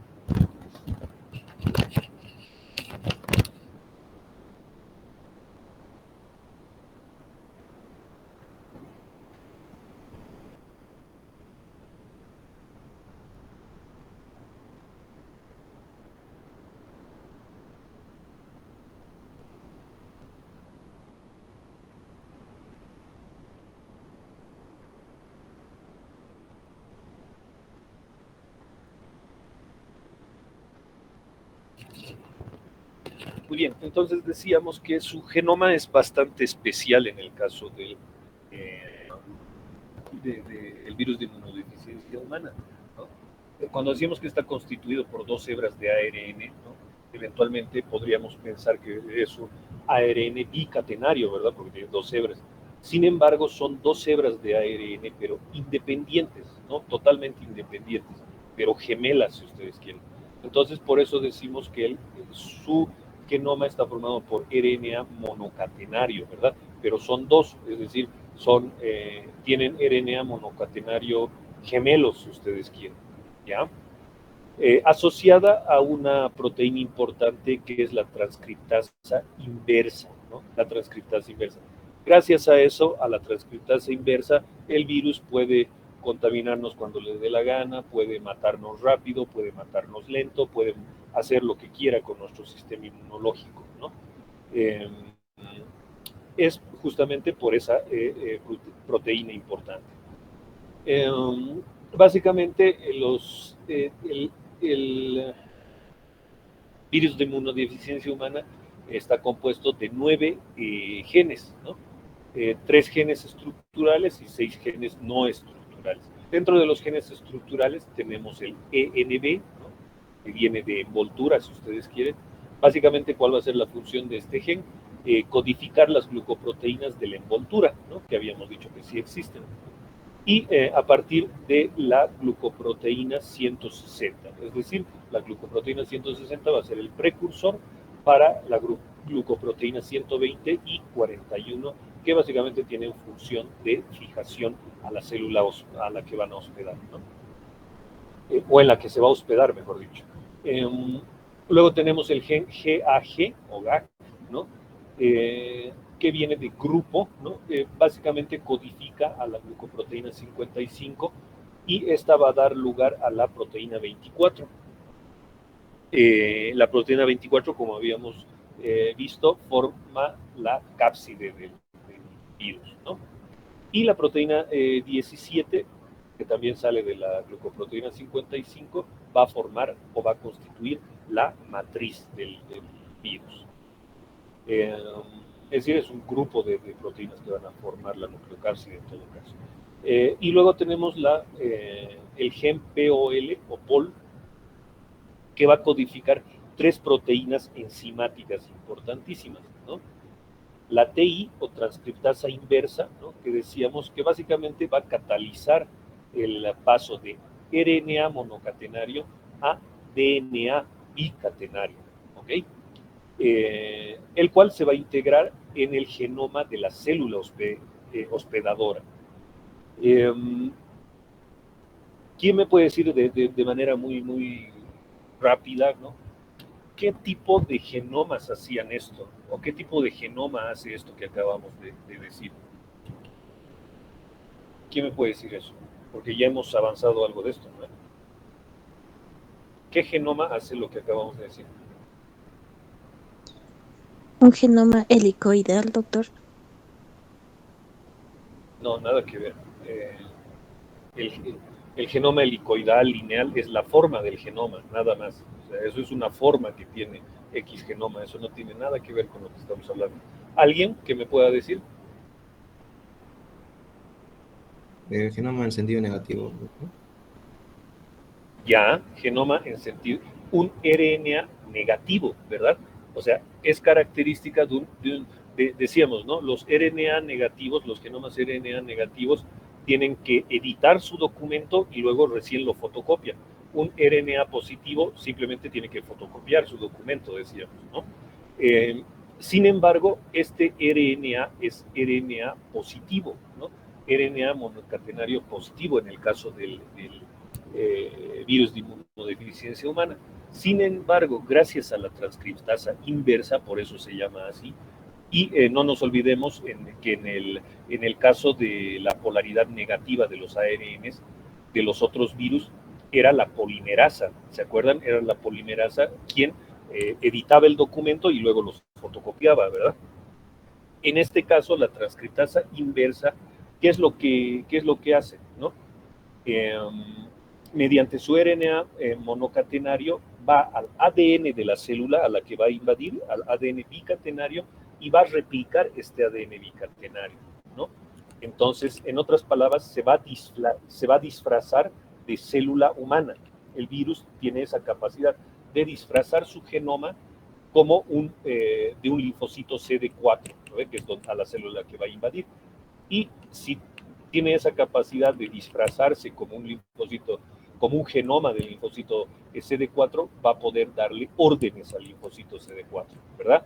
Muy bien, entonces decíamos que su genoma es bastante especial en el caso del virus de inmunodeficiencia humana, ¿no? Cuando decimos que está constituido por dos hebras de ARN, ¿no? Eventualmente podríamos pensar que es un ARN bicatenario, ¿verdad? Porque tiene dos hebras. Sin embargo, son dos hebras de ARN, pero independientes, ¿no? Totalmente independientes, pero gemelas, si ustedes quieren. Entonces, por eso decimos que su genoma está formado por RNA monocatenario, ¿verdad? Pero son dos, es decir, tienen RNA monocatenario gemelos, si ustedes quieren, ¿ya? Asociada a una proteína importante que es la transcriptasa inversa, ¿no? La transcriptasa inversa. Gracias a eso, a la transcriptasa inversa, el virus puede contaminarnos cuando le dé la gana, puede matarnos rápido, puede matarnos lento, puede hacer lo que quiera con nuestro sistema inmunológico, ¿no? Es justamente por esa proteína importante. Básicamente, el virus de inmunodeficiencia humana está compuesto de 9 genes, ¿no? 3 genes estructurales y 6 genes no estructurales. Dentro de los genes estructurales tenemos el ENB, ¿no? Que viene de envoltura, si ustedes quieren. Básicamente, ¿cuál va a ser la función de este gen? Codificar las glucoproteínas de la envoltura, ¿no? Que habíamos dicho que sí existen. Y a partir de la glucoproteína 160, es decir, la glucoproteína 160 va a ser el precursor para la glucoproteína 120 y 41, que básicamente tienen función de fijación a la célula a la que van a hospedar, ¿no? O en la que se va a hospedar, mejor dicho. Luego tenemos el gen GAG o GAG, ¿no? Que viene de grupo, ¿no? Básicamente codifica a la glucoproteína 55 y esta va a dar lugar a la proteína 24. La proteína 24, como habíamos visto, forma la cápside del virus, ¿no? Y la proteína 17, que también sale de la glucoproteína 55, va a formar o va a constituir la matriz del virus. Es decir, es un grupo de proteínas que van a formar la nucleocápside en todo caso. Y luego tenemos el gen POL o POL, que va a codificar 3 proteínas enzimáticas importantísimas, ¿no? La TI o transcriptasa inversa, ¿no? Que decíamos que básicamente va a catalizar el paso de RNA monocatenario a DNA bicatenario, ¿ok? El cual se va a integrar en el genoma de la célula hospedadora. ¿Quién me puede decir de manera muy rápida, ¿no? ¿Qué tipo de genomas hacían esto? ¿O qué tipo de genoma hace esto que acabamos de decir? ¿Quién me puede decir eso? Porque ya hemos avanzado algo de esto, ¿no? ¿Qué genoma hace lo que acabamos de decir? Un genoma helicoidal, doctor. No, nada que ver. El genoma helicoidal lineal es la forma del genoma, nada más. O sea, eso es una forma que tiene X genoma, eso no tiene nada que ver con lo que estamos hablando. ¿Alguien que me pueda decir? El genoma en sentido negativo, ¿no? Ya, genoma en sentido, un RNA negativo, ¿verdad? O sea, es característica decíamos, ¿no? Los RNA negativos, los genomas RNA negativos, tienen que editar su documento y luego recién lo fotocopian. Un RNA positivo simplemente tiene que fotocopiar su documento, decíamos, ¿no? Sin embargo, este RNA es RNA positivo, ¿no? RNA monocatenario positivo en el caso del virus de inmunodeficiencia humana. Sin embargo, gracias a la transcriptasa inversa, por eso se llama así, y no nos olvidemos que en el caso de la polaridad negativa de los ARNs de los otros virus, era la polimerasa, ¿se acuerdan? Era la polimerasa quien editaba el documento y luego los fotocopiaba, ¿verdad? En este caso, la transcriptasa inversa, ¿qué es lo que hace? ¿No? Mediante su RNA monocatenario va al ADN de la célula a la que va a invadir, al ADN bicatenario, y va a replicar este ADN bicatenario, ¿no? Entonces, en otras palabras, se va a disfrazar de célula humana. El virus tiene esa capacidad de disfrazar su genoma como de un linfocito CD4, ¿no? Que es a la célula que va a invadir. Y si tiene esa capacidad de disfrazarse como un linfocito, como un genoma del linfocito CD4, va a poder darle órdenes al linfocito CD4, ¿verdad?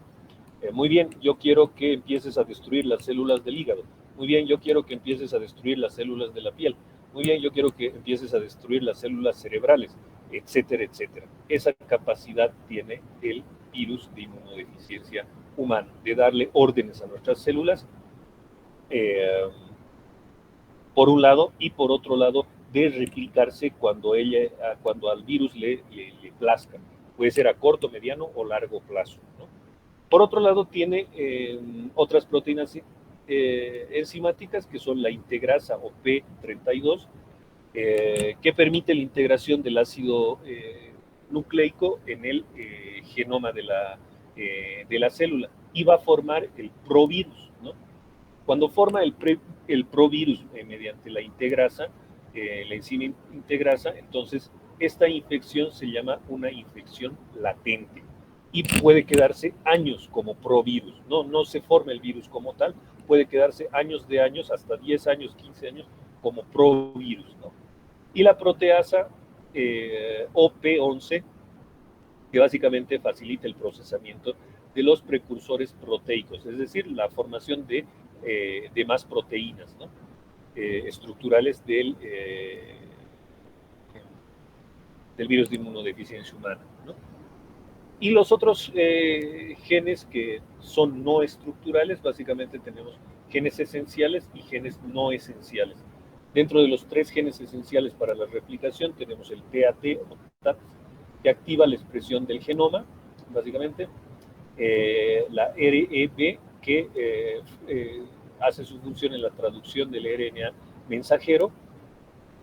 Muy bien, yo quiero que empieces a destruir las células del hígado. Muy bien, yo quiero que empieces a destruir las células de la piel. Muy bien, yo quiero que empieces a destruir las células cerebrales, etcétera, etcétera. Esa capacidad tiene el virus de inmunodeficiencia humana, de darle órdenes a nuestras células por un lado, y por otro lado, de replicarse cuando al virus le plazca. Puede ser a corto, mediano o largo plazo, ¿no? Por otro lado, tiene otras proteínas enzimáticas que son la integrasa o P32, que permite la integración del ácido nucleico en el genoma de la célula y va a formar el provirus, ¿no? Cuando forma el provirus mediante la integrasa, la enzima integrasa, entonces esta infección se llama una infección latente y puede quedarse años como provirus, no se forma el virus como tal, puede quedarse años, hasta 10 años, 15 años como provirus, ¿no? Y la proteasa OP11, que básicamente facilita el procesamiento de los precursores proteicos, es decir, la formación de más proteínas, ¿no? Estructurales del virus de inmunodeficiencia humana, ¿no? Y los otros genes que son no estructurales, básicamente tenemos genes esenciales y genes no esenciales. Dentro de los 3 genes esenciales para la replicación tenemos el TAT, que activa la expresión del genoma, básicamente, la REB, que hace su función en la traducción del RNA mensajero,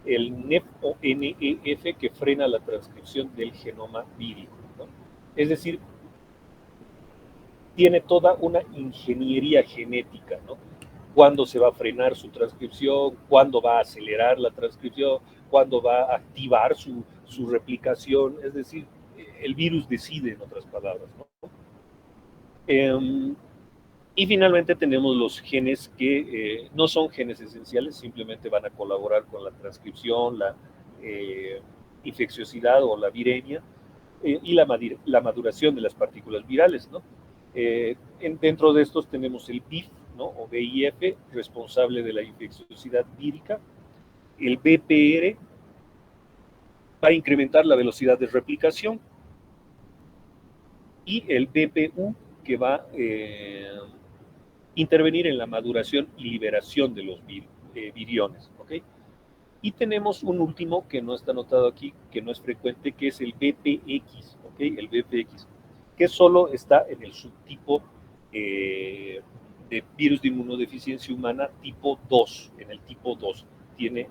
el NEF o NEF, que frena la transcripción del genoma vírico, ¿no? Es decir, tiene toda una ingeniería genética, ¿no? Cuándo se va a frenar su transcripción, cuándo va a acelerar la transcripción, cuándo va a activar su replicación, es decir, el virus decide, en otras palabras, ¿no? Y finalmente tenemos los genes que no son genes esenciales, simplemente van a colaborar con la transcripción, la infecciosidad o la viremia y la maduración de las partículas virales, ¿no? Dentro de estos tenemos el BIF, ¿no? O BIF, responsable de la infecciosidad vírica, el BPR va a incrementar la velocidad de replicación y el BPU, que va a intervenir en la maduración y liberación de los viriones, ¿ok? Y tenemos un último que no está anotado aquí, que no es frecuente, que es el BPX, ¿ok? El BPX, que solo está en el subtipo de virus de inmunodeficiencia humana tipo 2, en el tipo 2. Tiene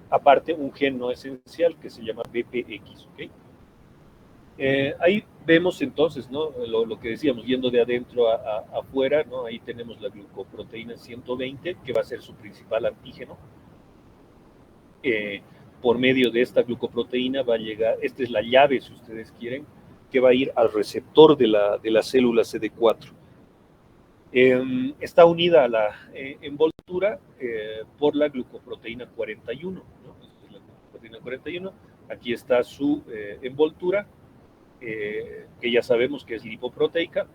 aparte un gen no esencial que se llama BPX, ¿ok? Ahí vemos entonces, ¿no? Lo que decíamos, yendo de adentro a afuera, ¿no? Ahí tenemos la glucoproteína 120, que va a ser su principal antígeno. Por medio de esta glucoproteína va a llegar, esta es la llave, si ustedes quieren, que va a ir al receptor de la célula CD4. Está unida a la envoltura por la glucoproteína 41, ¿no? Esta es la glucoproteína 41. Aquí está su envoltura, que ya sabemos que es lipoproteica.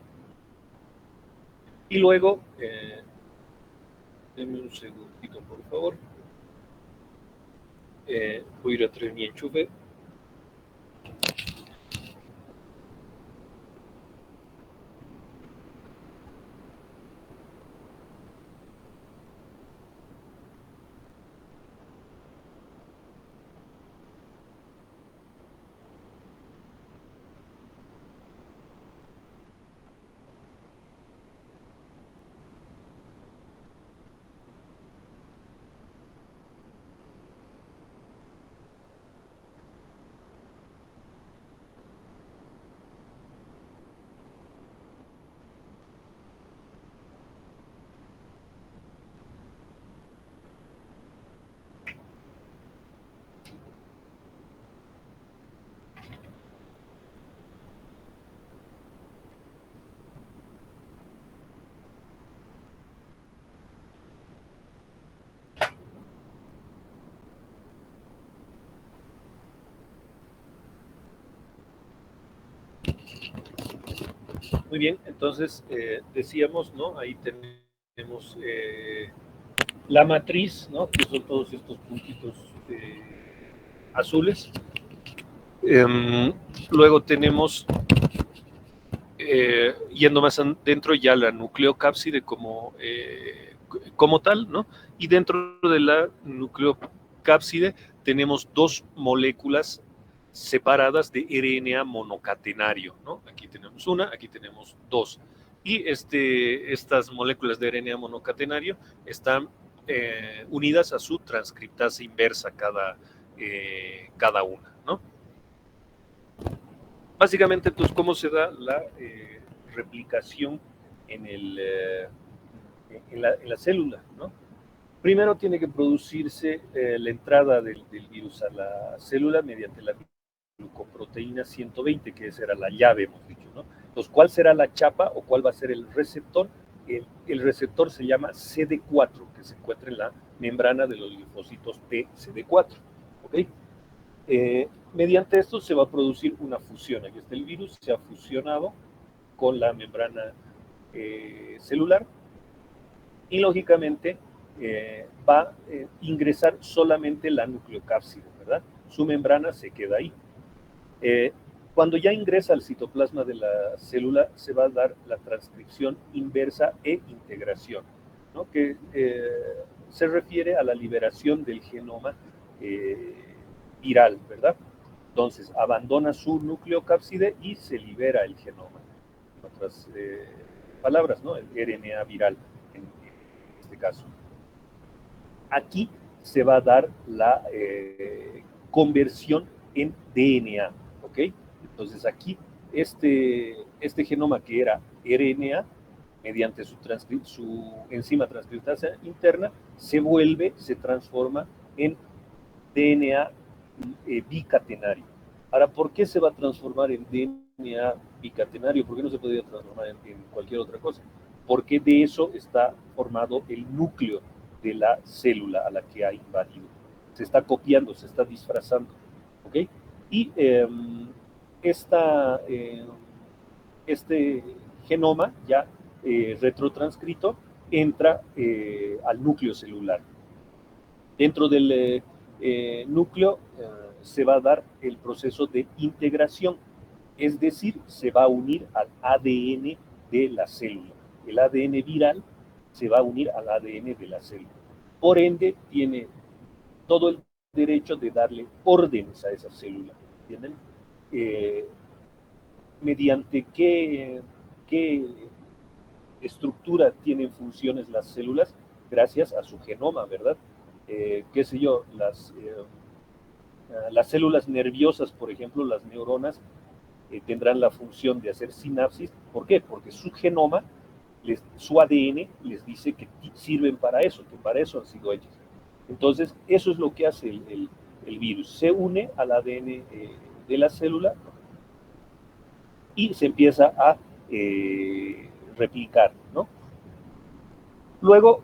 Y luego, denme un segundito, por favor. Voy a ir a traer mi enchufe. Muy bien, entonces decíamos, ¿no? Ahí tenemos la matriz, ¿no? Que son todos estos puntitos azules. Luego tenemos yendo más dentro ya la nucleocápside como tal, ¿no? Y dentro de la nucleocápside tenemos dos moléculas separadas de RNA monocatenario, ¿no? Aquí tenemos una, aquí tenemos dos. Y estas moléculas de RNA monocatenario están unidas a su transcriptasa inversa cada una, ¿no? Básicamente, entonces, ¿cómo se da la replicación en la célula, ¿no? Primero tiene que producirse la entrada del virus a la célula mediante la glucoproteína 120, que esa era la llave, hemos dicho, ¿no? Entonces, ¿cuál será la chapa o cuál va a ser el receptor? El receptor se llama CD4, que se encuentra en la membrana de los linfocitos T CD4, ¿ok? Mediante esto se va a producir una fusión. Aquí está el virus, se ha fusionado con la membrana celular y lógicamente va a ingresar solamente la nucleocápside, ¿verdad? Su membrana se queda ahí. Cuando ya ingresa al citoplasma de la célula, se va a dar la transcripción inversa e integración, ¿no? Que se refiere a la liberación del genoma viral, ¿verdad? Entonces, abandona su nucleocápside y se libera el genoma. En otras palabras, ¿no? El RNA viral, en este caso. Aquí se va a dar la conversión en DNA, ¿ok? Entonces, aquí este genoma que era RNA, mediante su enzima transcriptasa interna, se transforma en DNA bicatenario. Ahora, ¿por qué se va a transformar en DNA bicatenario? ¿Por qué no se podría transformar en cualquier otra cosa? Porque de eso está formado el núcleo de la célula a la que ha invadido. Se está copiando, se está disfrazando, ¿ok? Y este genoma ya retrotranscrito entra al núcleo celular. Dentro del núcleo se va a dar el proceso de integración, es decir, se va a unir al ADN de la célula. El ADN viral se va a unir al ADN de la célula. Por ende, tiene todo el derecho de darle órdenes a esa célula, ¿entienden? Mediante qué estructura tienen funciones las células, gracias a su genoma, ¿verdad? Qué sé yo, las células nerviosas, por ejemplo, las neuronas, tendrán la función de hacer sinapsis. ¿Por qué? Porque su genoma, su ADN les dice que sirven para eso, que para eso han sido hechos. Entonces, eso es lo que hace el virus. Se une al ADN de la célula y se empieza a replicar, ¿no? Luego,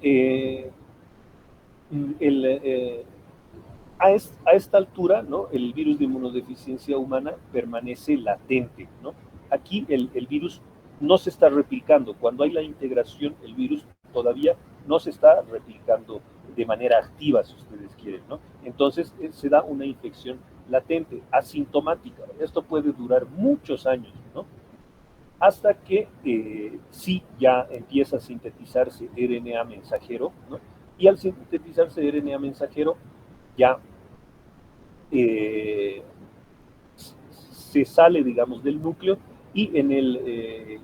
a esta altura, ¿no? El virus de inmunodeficiencia humana permanece latente, ¿no? Aquí el virus no se está replicando. Cuando hay la integración, el virus todavía no se está replicando de manera activa, si ustedes quieren, ¿no? Entonces se da una infección latente, asintomática. Esto puede durar muchos años, ¿no? Hasta que sí ya empieza a sintetizarse RNA mensajero, ¿no? Y al sintetizarse RNA mensajero, ya se sale, digamos, del núcleo y en el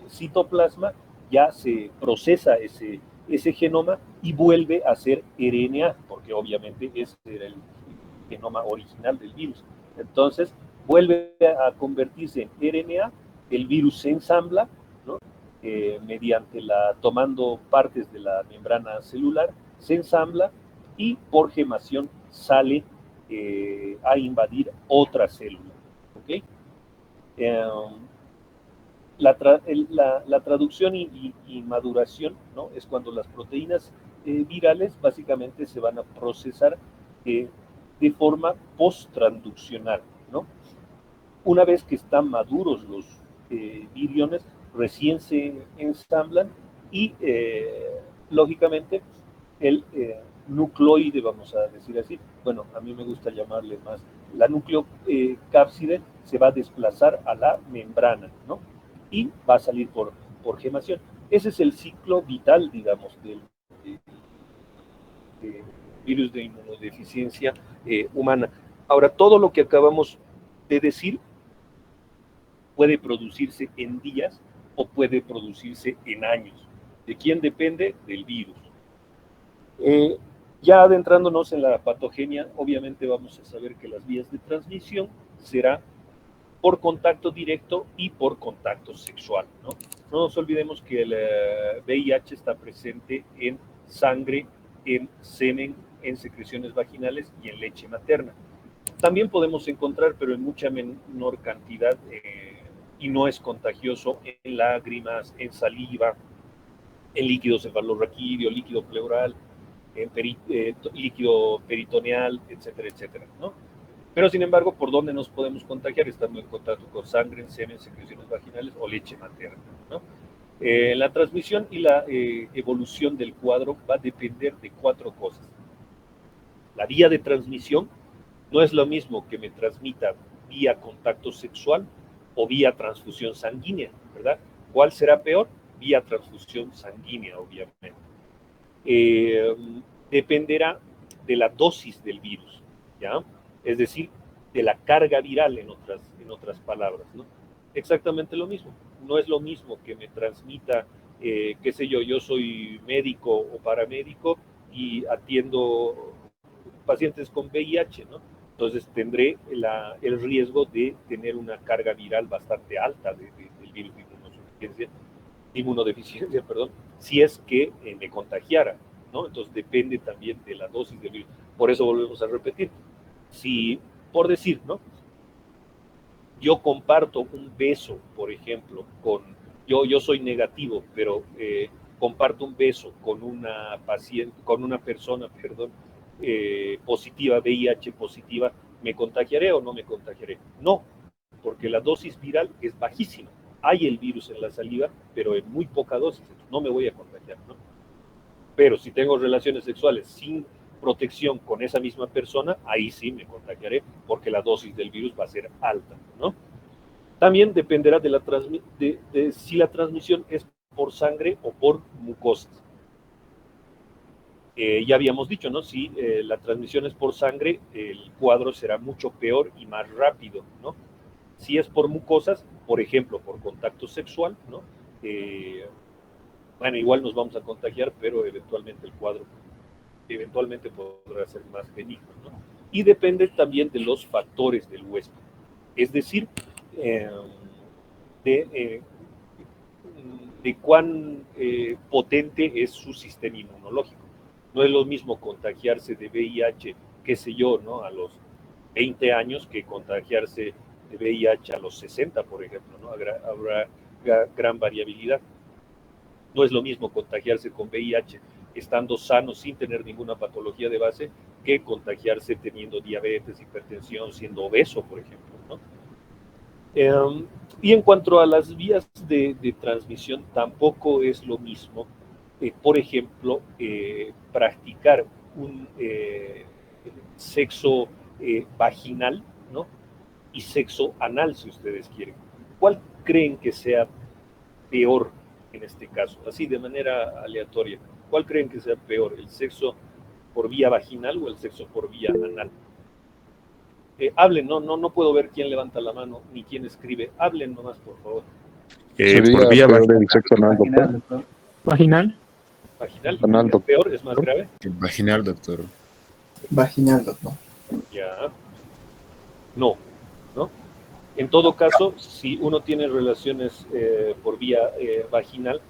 citoplasma ya se procesa ese genoma y vuelve a ser RNA, porque obviamente ese era el genoma original del virus. Entonces, vuelve a convertirse en RNA, el virus se ensambla, ¿no? Mediante tomando partes de la membrana celular, se ensambla y por gemación sale a invadir otra célula, ¿ok? La traducción y maduración, ¿no? Es cuando las proteínas virales básicamente se van a procesar de forma post-transduccional, ¿no? Una vez que están maduros los viriones, recién se ensamblan y lógicamente el nucleoide, vamos a decir así, bueno, a mí me gusta llamarle más, la nucleocápside se va a desplazar a la membrana, ¿no? y va a salir por gemación. Ese es el ciclo vital, digamos, del virus de inmunodeficiencia humana. Ahora, todo lo que acabamos de decir puede producirse en días o puede producirse en años. ¿De quién depende? Del virus. Ya adentrándonos en la patogenia, obviamente vamos a saber que las vías de transmisión será por contacto directo y por contacto sexual, ¿no? No nos olvidemos que el VIH está presente en sangre, en semen, en secreciones vaginales y en leche materna. También podemos encontrar, pero en mucha menor cantidad, y no es contagioso, en lágrimas, en saliva, en líquido cefalorraquídeo, líquido pleural, en líquido peritoneal, etcétera, etcétera, ¿no? Pero, sin embargo, ¿por dónde nos podemos contagiar? Estando en contacto con sangre, semen, secreciones vaginales o leche materna, ¿no? La transmisión y la evolución del cuadro va a depender de 4 cosas. La vía de transmisión no es lo mismo que me transmita vía contacto sexual o vía transfusión sanguínea, ¿verdad? ¿Cuál será peor? Vía transfusión sanguínea, obviamente. Dependerá de la dosis del virus, ¿ya? Es decir, de la carga viral, en otras palabras, ¿no? Exactamente lo mismo. No es lo mismo que me transmita, qué sé yo soy médico o paramédico y atiendo pacientes con VIH, ¿no? Entonces tendré el riesgo de tener una carga viral bastante alta del virus de inmunodeficiencia, perdón, si es que me contagiara, ¿no? Entonces depende también de la dosis del virus. Por eso volvemos a repetir. Si, por decir, ¿no? Yo comparto un beso, por ejemplo, yo soy negativo, pero comparto un beso con una paciente, con una persona, perdón, positiva, VIH positiva, ¿me contagiaré o no me contagiaré? No, porque la dosis viral es bajísima. Hay el virus en la saliva, pero en muy poca dosis, no me voy a contagiar, ¿no? Pero si tengo relaciones sexuales sin protección con esa misma persona, ahí sí me contagiaré, porque la dosis del virus va a ser alta, ¿no? También dependerá de si la transmisión es por sangre o por mucosas. Ya habíamos dicho, ¿no? Si la transmisión es por sangre, el cuadro será mucho peor y más rápido, ¿no? Si es por mucosas, por ejemplo, por contacto sexual, ¿no? Bueno, igual nos vamos a contagiar, pero eventualmente el cuadro eventualmente podrá ser más benigno, ¿no? Y depende también de los factores del huésped, es decir, de cuán potente es su sistema inmunológico. No es lo mismo contagiarse de VIH, qué sé yo, ¿no? A los 20 años que contagiarse de VIH a los 60, por ejemplo, ¿no? Habrá gran variabilidad. No es lo mismo contagiarse con VIH estando sano sin tener ninguna patología de base que contagiarse teniendo diabetes, hipertensión, siendo obeso, por ejemplo, ¿no? Y en cuanto a las vías de transmisión, tampoco es lo mismo, por ejemplo, practicar un sexo vaginal, ¿no? Y sexo anal, si ustedes quieren. ¿Cuál creen que sea peor en este caso? Así, de manera aleatoria. ¿Cuál creen que sea peor, el sexo por vía vaginal o el sexo por vía anal? Hablen, no puedo ver quién levanta la mano ni quién escribe. Hablen nomás, por favor. Por vía peor vaginal. el sexo anal, Vaginal, doctor. doctor. Vaginal. Vaginal, Anal, ¿es doctor. peor? ¿Es más grave? Vaginal, doctor. Vaginal, doctor. Ya. No, ¿no? En todo caso, si uno tiene relaciones por vía vaginal,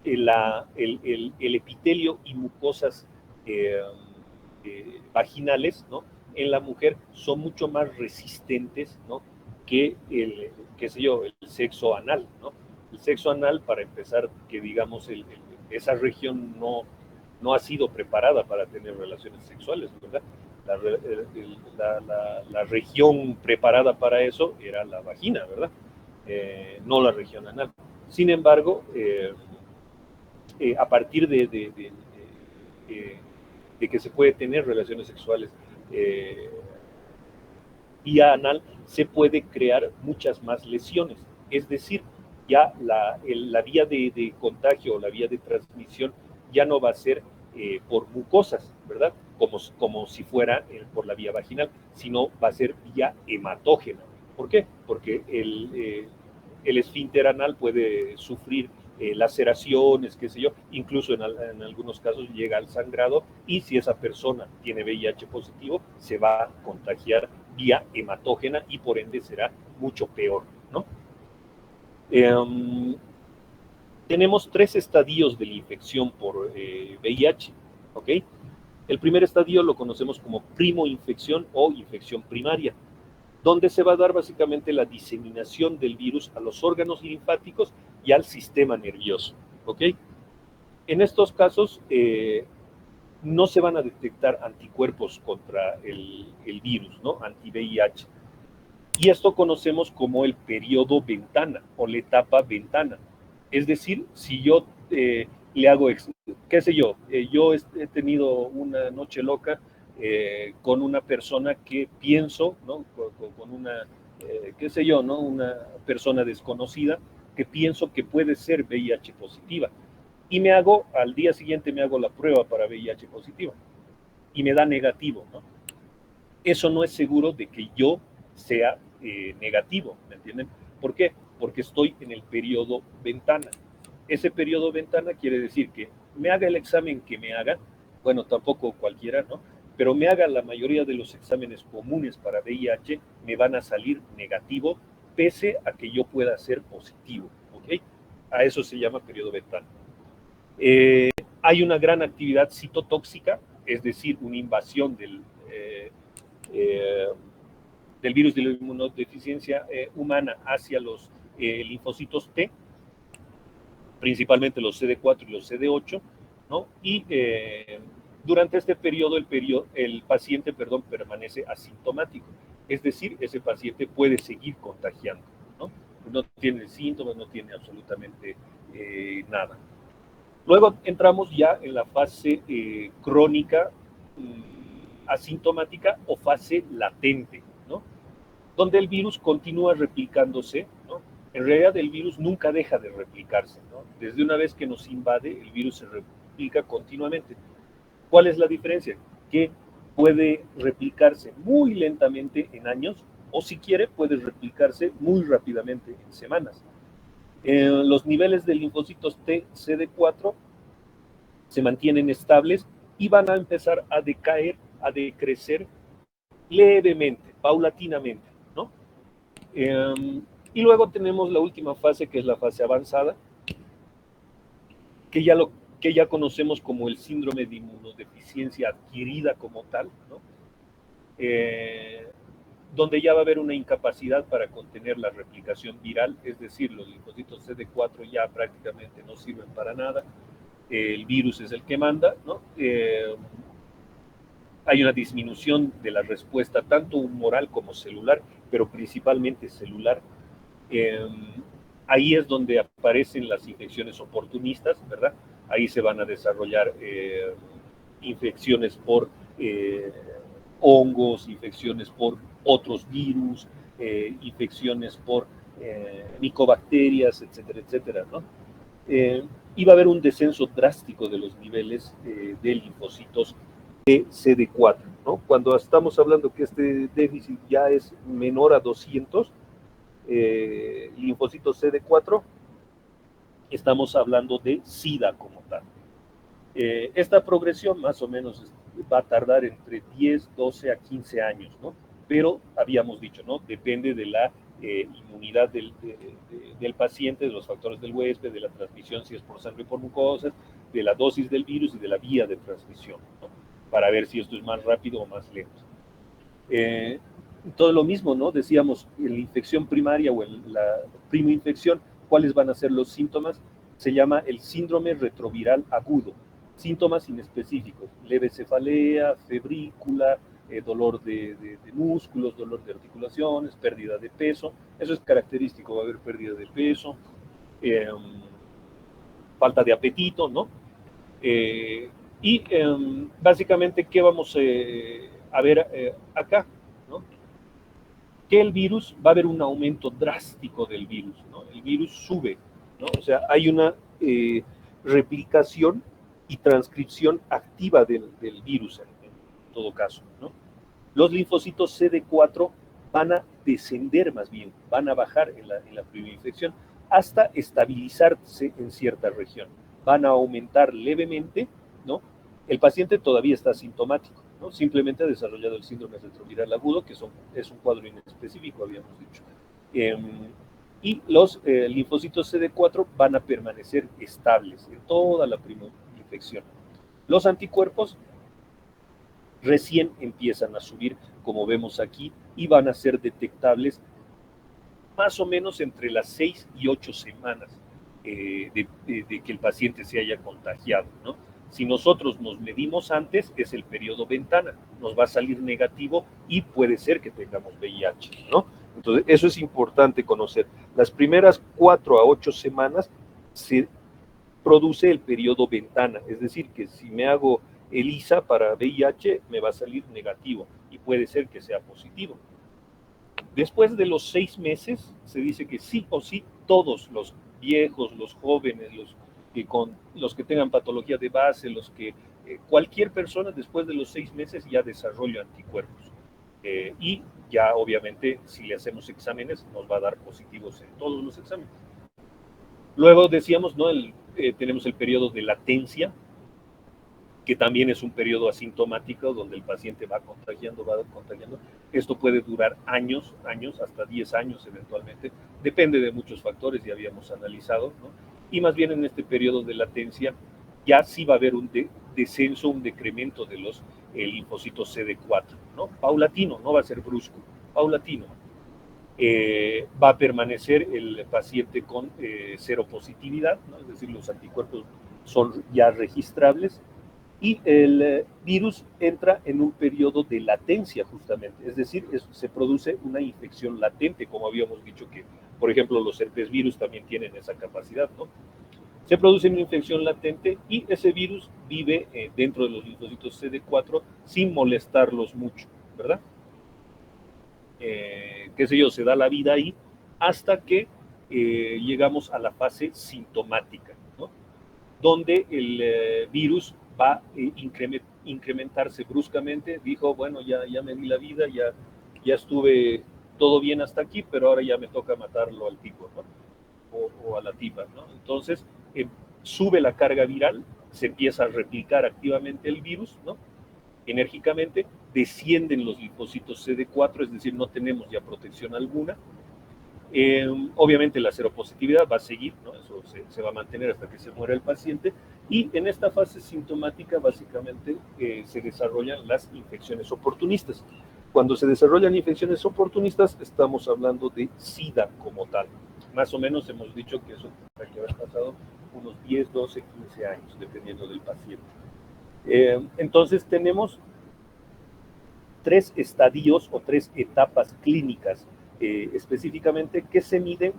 el epitelio y mucosas vaginales, ¿no? En la mujer son mucho más resistentes, ¿no? Que qué sé yo, el sexo anal, ¿no? El sexo anal, para empezar, que digamos, esa región no ha sido preparada para tener relaciones sexuales, ¿verdad? La región preparada para eso era la vagina, ¿verdad? No la región anal. Sin embargo, a partir de que se puede tener relaciones sexuales vía anal, se puede crear muchas más lesiones. es decir, ya la vía de contagio o la vía de transmisión ya no va a ser por mucosas, ¿verdad? Como si fuera por la vía vaginal, sino va a ser vía hematógena. ¿Por qué? Porque el esfínter anal puede sufrir laceraciones, qué sé yo, incluso en algunos casos llega al sangrado, y si esa persona tiene VIH positivo, se va a contagiar vía hematógena y por ende será mucho peor, ¿no? Tenemos 3 estadios de la infección por VIH, ¿ok? El primer estadio lo conocemos como primoinfección o infección primaria, donde se va a dar básicamente la diseminación del virus a los órganos linfáticos y al sistema nervioso, ¿ok? En estos casos no se van a detectar anticuerpos contra el virus, ¿no? Anti-VIH. Y esto conocemos como el periodo ventana o la etapa ventana. Es decir, si yo le hago, qué sé yo, yo he tenido una noche loca con una persona que pienso, ¿no? Con una, qué sé yo, ¿no? Una persona desconocida que pienso que puede ser VIH positiva. Y al día siguiente me hago la prueba para VIH positiva y me da negativo, ¿no? Eso no es seguro de que yo sea negativo, ¿me entienden? ¿Por qué? Porque estoy en el periodo ventana. Ese periodo ventana quiere decir que me haga el examen que me haga, bueno, tampoco cualquiera, ¿no? Pero me haga la mayoría de los exámenes comunes para VIH, me van a salir negativo, pese a que yo pueda ser positivo, ¿ok? A eso se llama periodo ventana. Hay una gran actividad citotóxica, es decir, una invasión del virus de la inmunodeficiencia humana hacia los linfocitos T, principalmente los CD4 y los CD8, ¿no? Y durante este periodo, el paciente, permanece asintomático, es decir, ese paciente puede seguir contagiando, ¿no? No tiene síntomas, no tiene absolutamente nada. Luego entramos ya en la fase crónica, asintomática o fase latente, ¿no? Donde el virus continúa replicándose, ¿no? En realidad el virus nunca deja de replicarse, ¿no? Desde una vez que nos invade, el virus se replica continuamente. ¿Cuál es la diferencia? Que puede replicarse muy lentamente en años, o si quiere puede replicarse muy rápidamente en semanas. Los niveles de linfocitos T, CD4 se mantienen estables y van a empezar a decaer, a decrecer levemente, paulatinamente, ¿no? Y luego tenemos la última fase, que es la fase avanzada, que ya conocemos como el síndrome de inmunodeficiencia adquirida como tal, ¿no? Donde ya va a haber una incapacidad para contener la replicación viral, es decir, los linfocitos CD4 ya prácticamente no sirven para nada, el virus es el que manda, ¿no? Hay una disminución de la respuesta, tanto humoral como celular, pero principalmente celular. Ahí es donde aparecen las infecciones oportunistas, ¿verdad? Ahí se van a desarrollar infecciones por hongos, infecciones por otros virus, infecciones por micobacterias, etcétera, etcétera, ¿no? Y va a haber un descenso drástico de los niveles de linfocitos de CD4, ¿no? Cuando estamos hablando que este déficit ya es menor a 200 linfocitos CD4, estamos hablando de SIDA como tal. Esta progresión más o menos va a tardar entre 10, 12 a 15 años, ¿no? Pero habíamos dicho, ¿no? Depende de la inmunidad del paciente, de los factores del huésped, de la transmisión, si es por sangre o por mucosas, de la dosis del virus y de la vía de transmisión, ¿no? Para ver si esto es más rápido o más lento. Todo lo mismo, ¿no? Decíamos, en la infección primaria o en la primoinfección, ¿cuáles van a ser los síntomas? Se llama el síndrome retroviral agudo. Síntomas inespecíficos, leve cefalea, febrícula, dolor de músculos, dolor de articulaciones, pérdida de peso. Eso es característico, va a haber pérdida de peso, falta de apetito, ¿no? Básicamente, ¿qué vamos a ver acá? ¿No? que el virus, va a haber un aumento drástico del virus, ¿no? El virus sube, ¿no? O sea, hay una replicación y transcripción activa del virus en todo caso, ¿no? Los linfocitos CD4 van a descender más bien, van a bajar en la primera infección hasta estabilizarse en cierta región. Van a aumentar levemente, ¿no? El paciente todavía está asintomático, ¿no? Simplemente ha desarrollado el síndrome retroviral agudo, que es un cuadro inespecífico, habíamos dicho. Y los linfocitos CD4 van a permanecer estables en toda la primera infección. Los anticuerpos recién empiezan a subir, como vemos aquí, y van a ser detectables más o menos entre las 6 y 8 semanas de que el paciente se haya contagiado, ¿no? Si nosotros nos medimos antes, es el periodo ventana, nos va a salir negativo y puede ser que tengamos VIH, ¿no? Entonces, eso es importante conocer. Las primeras 4 a 8 semanas se produce el periodo ventana, es decir, que si me hago ELISA para VIH, me va a salir negativo y puede ser que sea positivo. Después de los 6 meses, se dice que sí o sí, todos los viejos, los jóvenes, los que tengan patología de base, cualquier persona después de los 6 meses ya desarrolla anticuerpos. Y ya obviamente si le hacemos exámenes nos va a dar positivos en todos los exámenes. Luego decíamos, ¿no? Tenemos el periodo de latencia, que también es un periodo asintomático donde el paciente va contagiando. Esto puede durar años, hasta 10 años eventualmente, depende de muchos factores, ya habíamos analizado, ¿no? Y más bien en este periodo de latencia ya sí va a haber un descenso, un decremento de los linfocitos CD4, ¿no? Paulatino, no va a ser brusco, paulatino. Va a permanecer el paciente con seropositividad, ¿no? Es decir, los anticuerpos son ya registrables, y el virus entra en un periodo de latencia justamente, es decir, se produce una infección latente, como habíamos dicho que, por ejemplo, los herpes virus también tienen esa capacidad, ¿no? Se produce una infección latente y ese virus vive dentro de los linfocitos CD4 sin molestarlos mucho, ¿verdad? Qué sé yo, se da la vida ahí hasta que llegamos a la fase sintomática, ¿no? Donde el virus va a incrementarse bruscamente. Dijo, bueno, ya me di la vida, ya estuve todo bien hasta aquí, pero ahora ya me toca matarlo al tipo, ¿no? O a la tipa, ¿no? Entonces, sube la carga viral, se empieza a replicar activamente el virus, ¿no? Enérgicamente, descienden los linfocitos CD4, es decir, no tenemos ya protección alguna. Obviamente la seropositividad va a seguir, ¿no? Eso se va a mantener hasta que se muera el paciente, y en esta fase sintomática básicamente se desarrollan las infecciones oportunistas. Cuando se desarrollan infecciones oportunistas estamos hablando de SIDA como tal. Más o menos hemos dicho que eso tendrá que haber pasado unos 10, 12, 15 años, dependiendo del paciente. Entonces tenemos 3 estadios o 3 etapas clínicas específicamente que se miden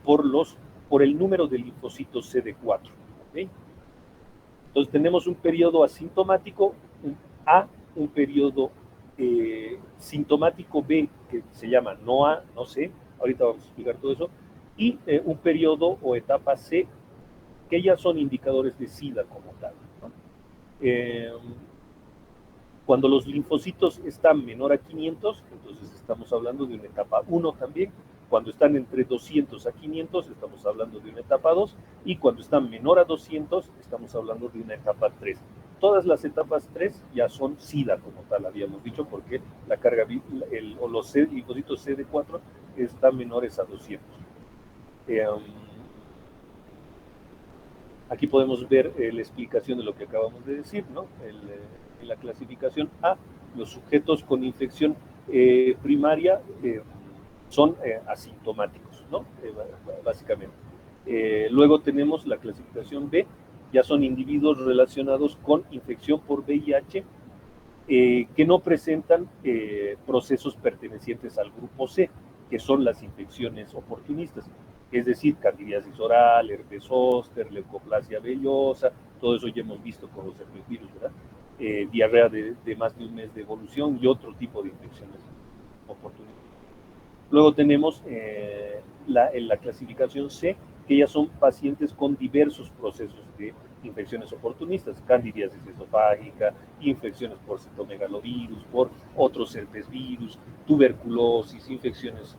por el número de linfocitos CD4. ¿Okay? Entonces tenemos un periodo asintomático A, un periodo sintomático B, que se llama no A, no C, ahorita vamos a explicar todo eso, y un periodo o etapa C, que ya son indicadores de SIDA como tal, ¿no? Cuando los linfocitos están menor a 500, entonces estamos hablando de una etapa 1 también. Cuando están entre 200 a 500, estamos hablando de una etapa 2. Y cuando están menor a 200, estamos hablando de una etapa 3. Todas las etapas 3 ya son SIDA como tal, habíamos dicho, porque la carga, los linfocitos CD4 están menores a 200. Aquí podemos ver la explicación de lo que acabamos de decir, ¿no? En la clasificación A, los sujetos con infección primaria son asintomáticos, ¿no? Básicamente. Luego tenemos la clasificación B, ya son individuos relacionados con infección por VIH que no presentan procesos pertenecientes al grupo C, que son las infecciones oportunistas, es decir, candidiasis oral, herpes zóster, leucoplasia vellosa, todo eso ya hemos visto con los herpes virus, ¿verdad? Diarrea de más de un mes de evolución y otro tipo de infecciones oportunistas. Luego tenemos en la clasificación C, que ya son pacientes con diversos procesos de infecciones oportunistas, candidiasis esofágica, infecciones por citomegalovirus, por otros herpesvirus, tuberculosis, infecciones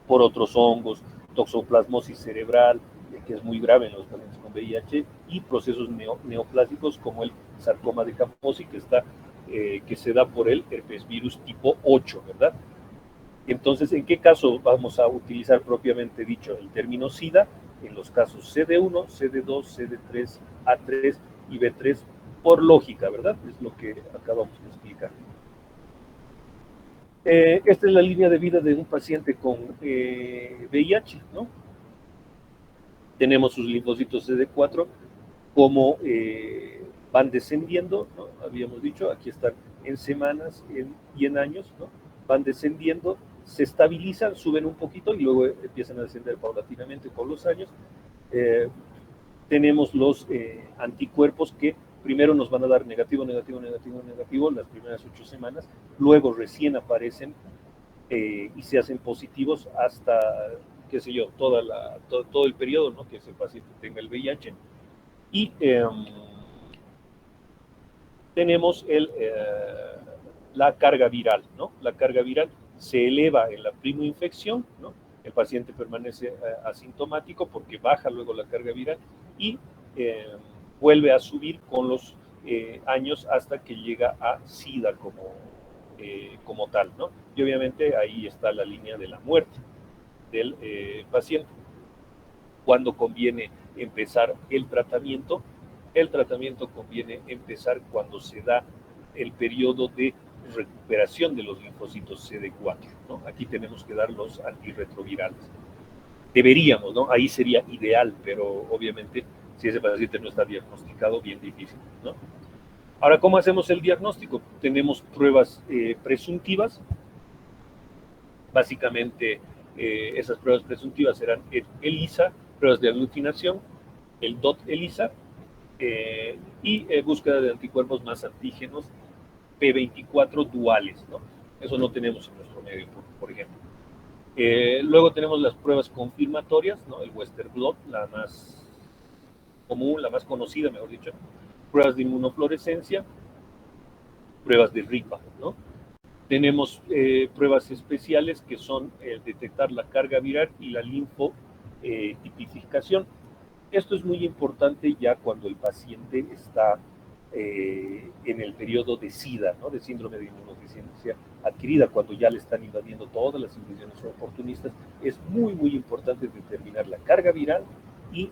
por otros hongos, toxoplasmosis cerebral, que es muy grave en los pacientes con VIH, y procesos neoplásicos como el sarcoma de Kaposi, que se da por el herpesvirus tipo 8, ¿verdad? Entonces, ¿en qué caso vamos a utilizar propiamente dicho el término SIDA? En los casos CD1, CD2, CD3, A3 y B3, por lógica, ¿verdad? Es lo que acabamos de explicar. Esta es la línea de vida de un paciente con VIH, ¿no? Tenemos sus linfocitos CD4, como van descendiendo, ¿no? Habíamos dicho, aquí están en semanas y en años, ¿no? Van descendiendo, se estabilizan, suben un poquito y luego empiezan a descender paulatinamente con los años. Tenemos los anticuerpos que primero nos van a dar negativo, negativo, negativo, negativo las primeras 8 semanas, luego recién aparecen y se hacen positivos hasta, qué sé yo, todo el periodo, ¿no? Que ese paciente tenga el VIH. Y tenemos la carga viral, ¿no? La carga viral se eleva en la primoinfección, ¿no? El paciente permanece asintomático porque baja luego la carga viral y vuelve a subir con los años hasta que llega a SIDA como tal, ¿no? Y obviamente ahí está la línea de la muerte del paciente. Cuando conviene empezar el tratamiento conviene empezar cuando se da el periodo de recuperación de los linfocitos CD4, ¿no? Aquí tenemos que dar los antirretrovirales. Deberíamos, ¿no? Ahí sería ideal, pero obviamente si ese paciente no está diagnosticado, bien difícil, ¿no? Ahora, ¿cómo hacemos el diagnóstico? Tenemos pruebas presuntivas. Básicamente, esas pruebas presuntivas serán el ELISA, pruebas de aglutinación, el DOT-ELISA, y búsqueda de anticuerpos más antígenos P24 duales, ¿no? Eso no tenemos en nuestro medio, por ejemplo. Luego tenemos las pruebas confirmatorias, ¿no? El Western blot, la más común, la más conocida, mejor dicho. Pruebas de inmunofluorescencia, pruebas de RIPA, ¿no? Tenemos pruebas especiales que son detectar la carga viral y la linfotipificación. Esto es muy importante ya cuando el paciente está en el periodo de SIDA, ¿no? De síndrome de inmunodeficiencia adquirida, cuando ya le están invadiendo todas las infecciones oportunistas. Es muy, muy importante determinar la carga viral y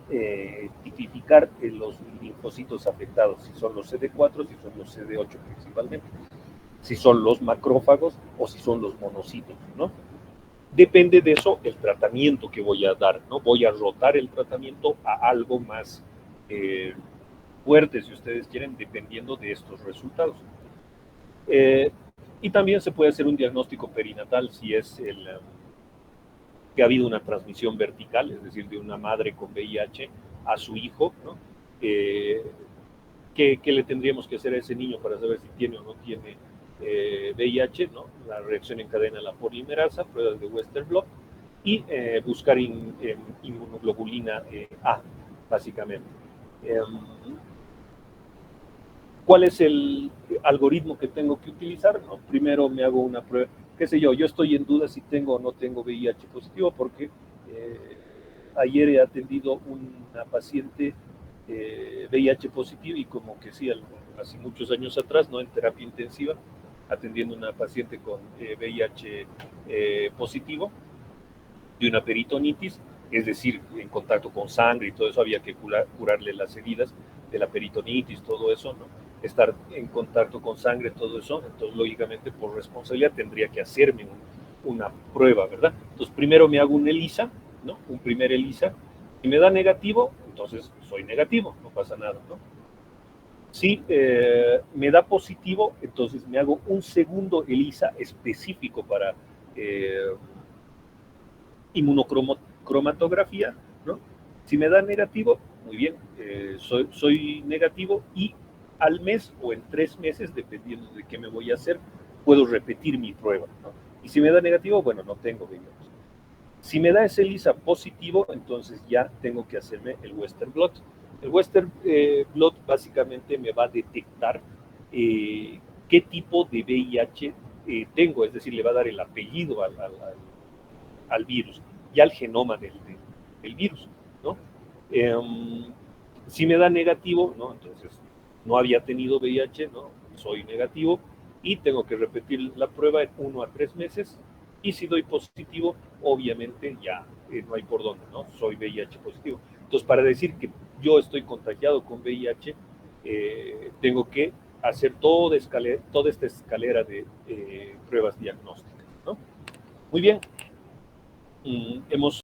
tipificar los linfocitos afectados, si son los CD4, si son los CD8 principalmente, si son los macrófagos o si son los monocitos, ¿no? Depende de eso el tratamiento que voy a dar, ¿no? Voy a rotar el tratamiento a algo más fuerte, si ustedes quieren, dependiendo de estos resultados. Y también se puede hacer un diagnóstico perinatal si es que ha habido una transmisión vertical, es decir, de una madre con VIH a su hijo, ¿no? ¿Qué le tendríamos que hacer a ese niño para saber si tiene o no tiene VIH, ¿no? La reacción en cadena a la polimerasa, pruebas de Western blot, y buscar inmunoglobulina A, básicamente. ¿Cuál es el algoritmo que tengo que utilizar? ¿No? Primero me hago una prueba, qué sé yo estoy en duda si tengo o no tengo VIH positivo, porque ayer he atendido una paciente VIH positivo y como que sí, hace muchos años atrás, ¿no? En terapia intensiva, atendiendo una paciente con VIH positivo de una peritonitis, es decir, en contacto con sangre y todo eso, había que curarle las heridas de la peritonitis, todo eso, ¿no? Estar en contacto con sangre, todo eso, entonces lógicamente por responsabilidad tendría que hacerme una prueba, ¿verdad? Entonces primero me hago un ELISA, ¿no? Un primer ELISA, y me da negativo, entonces soy negativo, no pasa nada, ¿no? Si me da positivo, entonces me hago un segundo ELISA específico para inmunocromatografía, ¿no? Si me da negativo, muy bien, soy negativo, y al mes o en 3 meses, dependiendo de qué me voy a hacer, puedo repetir mi prueba, ¿no? Y si me da negativo, bueno, no tengo VIH. Si me da ese ELISA positivo, entonces ya tengo que hacerme el Western blot. El Western blot básicamente me va a detectar qué tipo de VIH tengo, es decir, le va a dar el apellido al virus y al genoma del virus, ¿no? Si me da negativo, ¿no? Entonces no había tenido VIH, ¿no? Soy negativo y tengo que repetir la prueba en 1 a 3 meses. Y si doy positivo, obviamente ya no hay por dónde, ¿no? Soy VIH positivo. Entonces, para decir que yo estoy contagiado con VIH, tengo que hacer toda esta escalera de pruebas diagnósticas, ¿no? Muy bien. Hemos